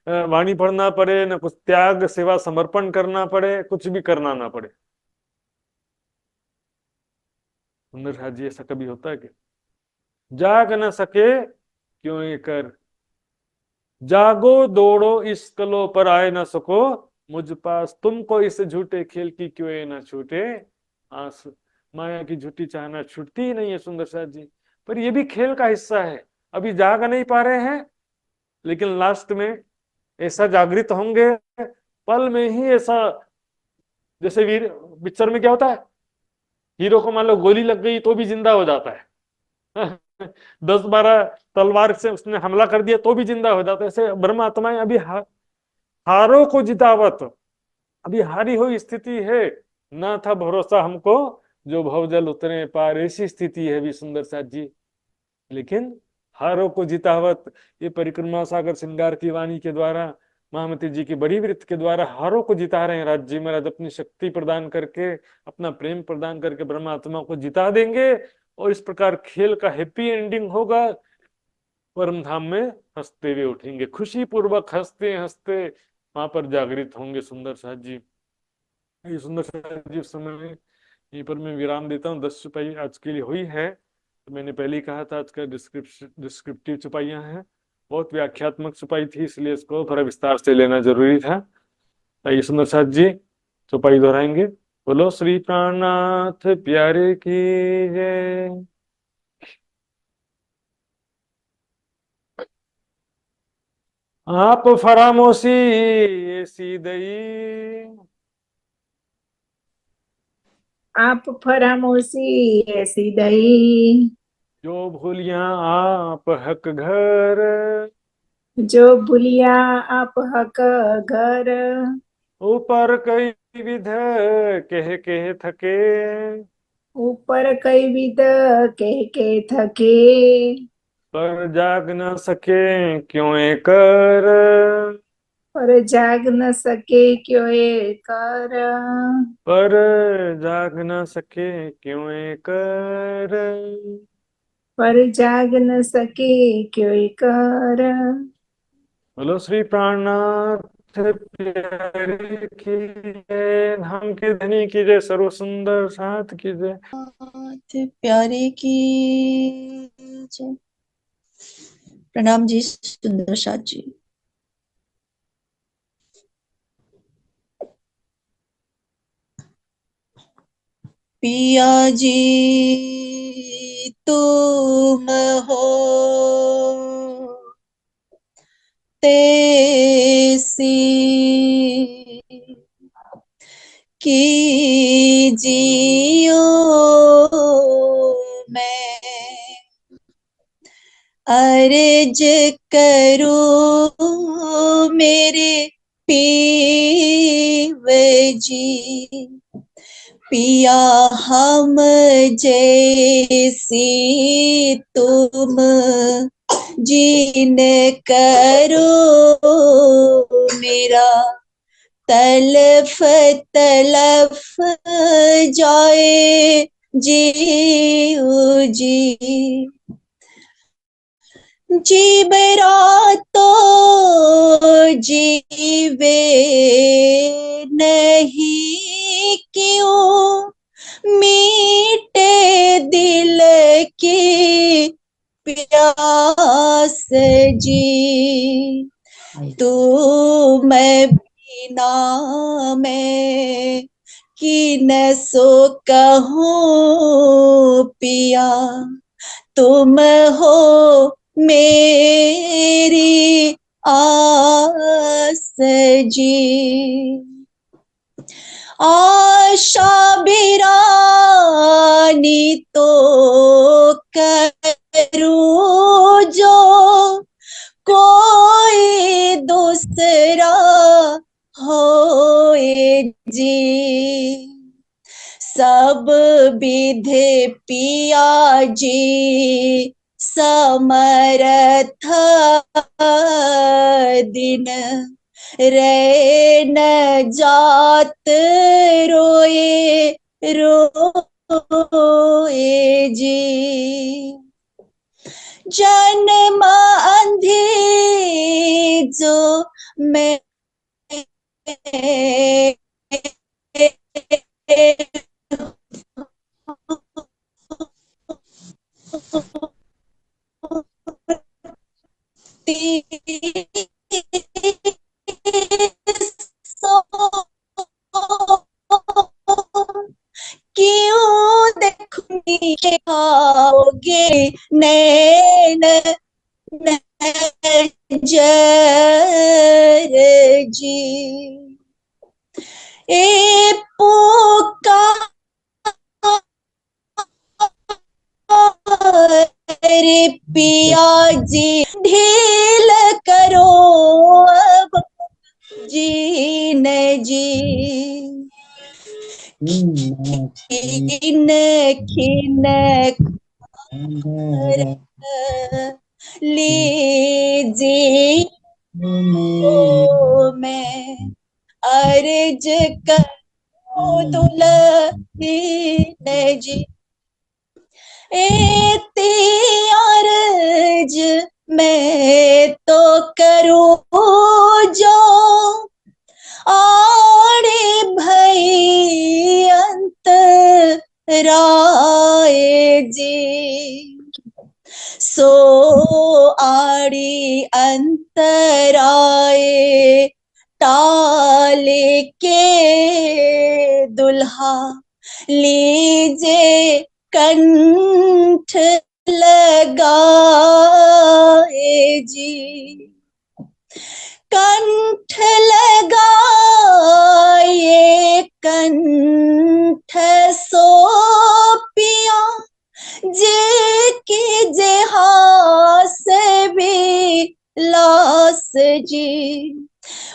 वाणी पढ़ना पड़े, ना कुछ त्याग सेवा समर्पण करना पड़े, कुछ भी करना ना पड़े। सुंदर साथ जी ऐसा कभी होता है कि जाग न सके क्यों ये कर, जागो दौड़ो इस कलो पर आए ना सको, मुझ पास तुमको इस झूठे खेल की क्यों ये ना छूटे आंस। माया की झूठी चाहना छूटती ही नहीं है सुंदर साथ जी, पर ये भी खेल का हिस्सा है। अभी जाग नहीं पा रहे हैं, लेकिन लास्ट में ऐसा जागृत होंगे, पल में ही ऐसा, जैसे वीर पिक्चर में क्या होता है, हीरो को मान लो गोली लग गई तो भी जिंदा हो जाता है 10-12 तलवार से उसने हमला कर दिया तो भी जिंदा हो जाता है। ऐसे ब्रह्म आत्माएं अभी हारों को जितावत, अभी हारी हुई स्थिति है, ना था भरोसा हमको जो भवजल उतरे पार, ऐसी स्थिति है भी सुंदर साथ जी। लेकिन हारों को जितावत, ये परिक्रमा सागर श्रृंगार की वाणी के द्वारा, महामती जी की बड़ी वृत्त के द्वारा हारों को जिता रहे हैं। राज्य महाराज अपनी शक्ति प्रदान करके, अपना प्रेम प्रदान करके ब्रह्मात्मा को जिता देंगे, और इस प्रकार खेल का हैप्पी एंडिंग होगा। परम धाम में हंसते हुए उठेंगे, खुशी पूर्वक हंसते हंसते वहां पर जागृत होंगे सुंदर साथ जी। ये सुंदर साथ जी उस समय में, यहीं पर मैं विराम देता हूँ। 10 छुपाई आज के लिए हुई है, तो मैंने पहले ही कहा था आज का डिस्क्रिप्टिव छुपाइयाँ हैं, बहुत व्याख्यात्मक छुपाई थी, इसलिए इसको थोड़ा विस्तार से लेना जरूरी था। आइए सुंदर साथ जी छुपाई दोहराएंगे। बोलो श्री प्राणनाथ प्यारे की जय। आप फरामोशी ऐसी दई, आप फरामोशी ऐसी दई, जो भूलिया आप हक घर, जो भूलिया आप हक घर। ऊपर कई विध कह कह थके, ऊपर कई विध कह के थके, पर जाग न सके क्यों कर, पर जाग न सके क्यों ये कर। पर जाग न सके क्यों कर। पर जाग न सके क्यों ये कर। बोलो श्री प्राणनाथ प्यारे की जय, धाम की धनी की जय, सर्व सुंदर साथ की जय। नाथ प्यारे की जय। प्रणाम जी सुंदर साथ जी। पिया जी तुम हो तेसी की जियो मैं अर्ज करो मेरे पीव जी पिया हम जैसी तुम जीन करो मेरा तलफ तलफ जाए जी जी जीवरा तो जीवे नहीं क्यों मीठे दिल की प्यास जी तू मैं बिना मैं कि न सो कहूँ पिया तुम हो मेरी आस जी आशा बिरानी तो करूं जो कोई दूसरा होए जी सब विधे पिया जी समर्थ दिन रे न जात रोए रोए जी जन्म अंधी जो मैं क्यों देखूंगी खाओगे नैन नजर जी ए पुकार रे पिया जी ढील करो अब जी न जी खिन खिन लीजिए मैं अर्ज करो दुल्हन जी एती अर्ज मैं तो करूं जो आड़े भई अंत राय जी सो आड़ी अंतराय टाले के दुल्हा लीजे कंठ लगाए जी कंठ लगाए कंठ सो पिया जे की जे हास भी लास जी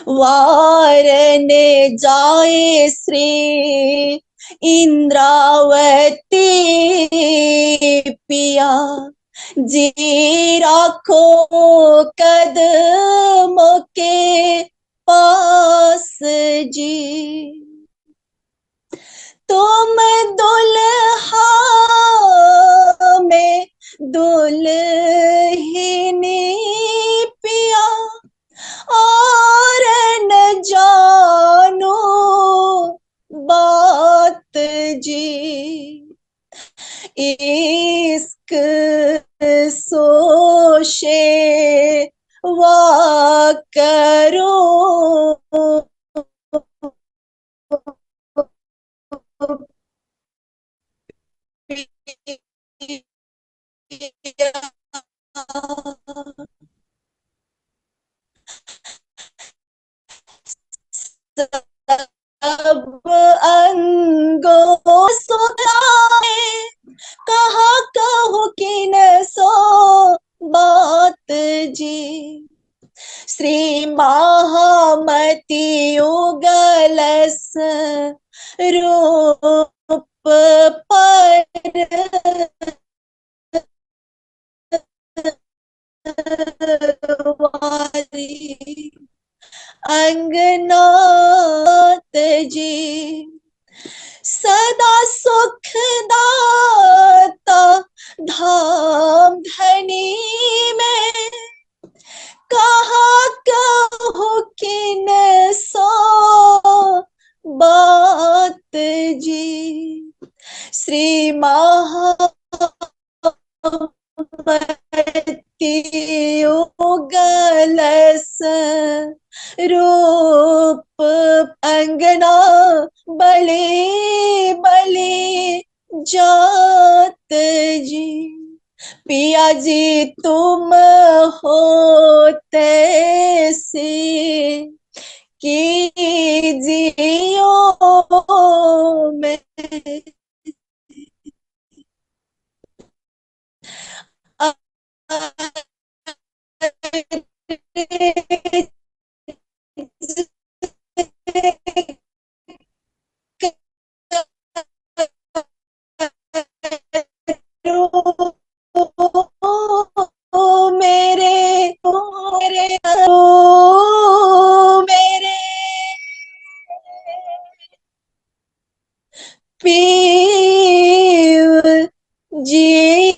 वारने जाए श्री इंद्रावती पिया जी राखो कदमों के पास जी तुम दुल्हा में दुल्हनी पिया और न जानो बात जी इश्क सोशे वा करो सुनाए कहा कहो कि न सो बात जी। श्री महामती उगलस रूप पर वारी अंगनाथ जी। सदा सुखदाता धाम धनी में कहा कहो किन सो बात जी। श्री महामती उगलस रूप अंगना बलि बलि जात जी। पिया जी तुम होते से कीजियो मैं मेरे पीर जी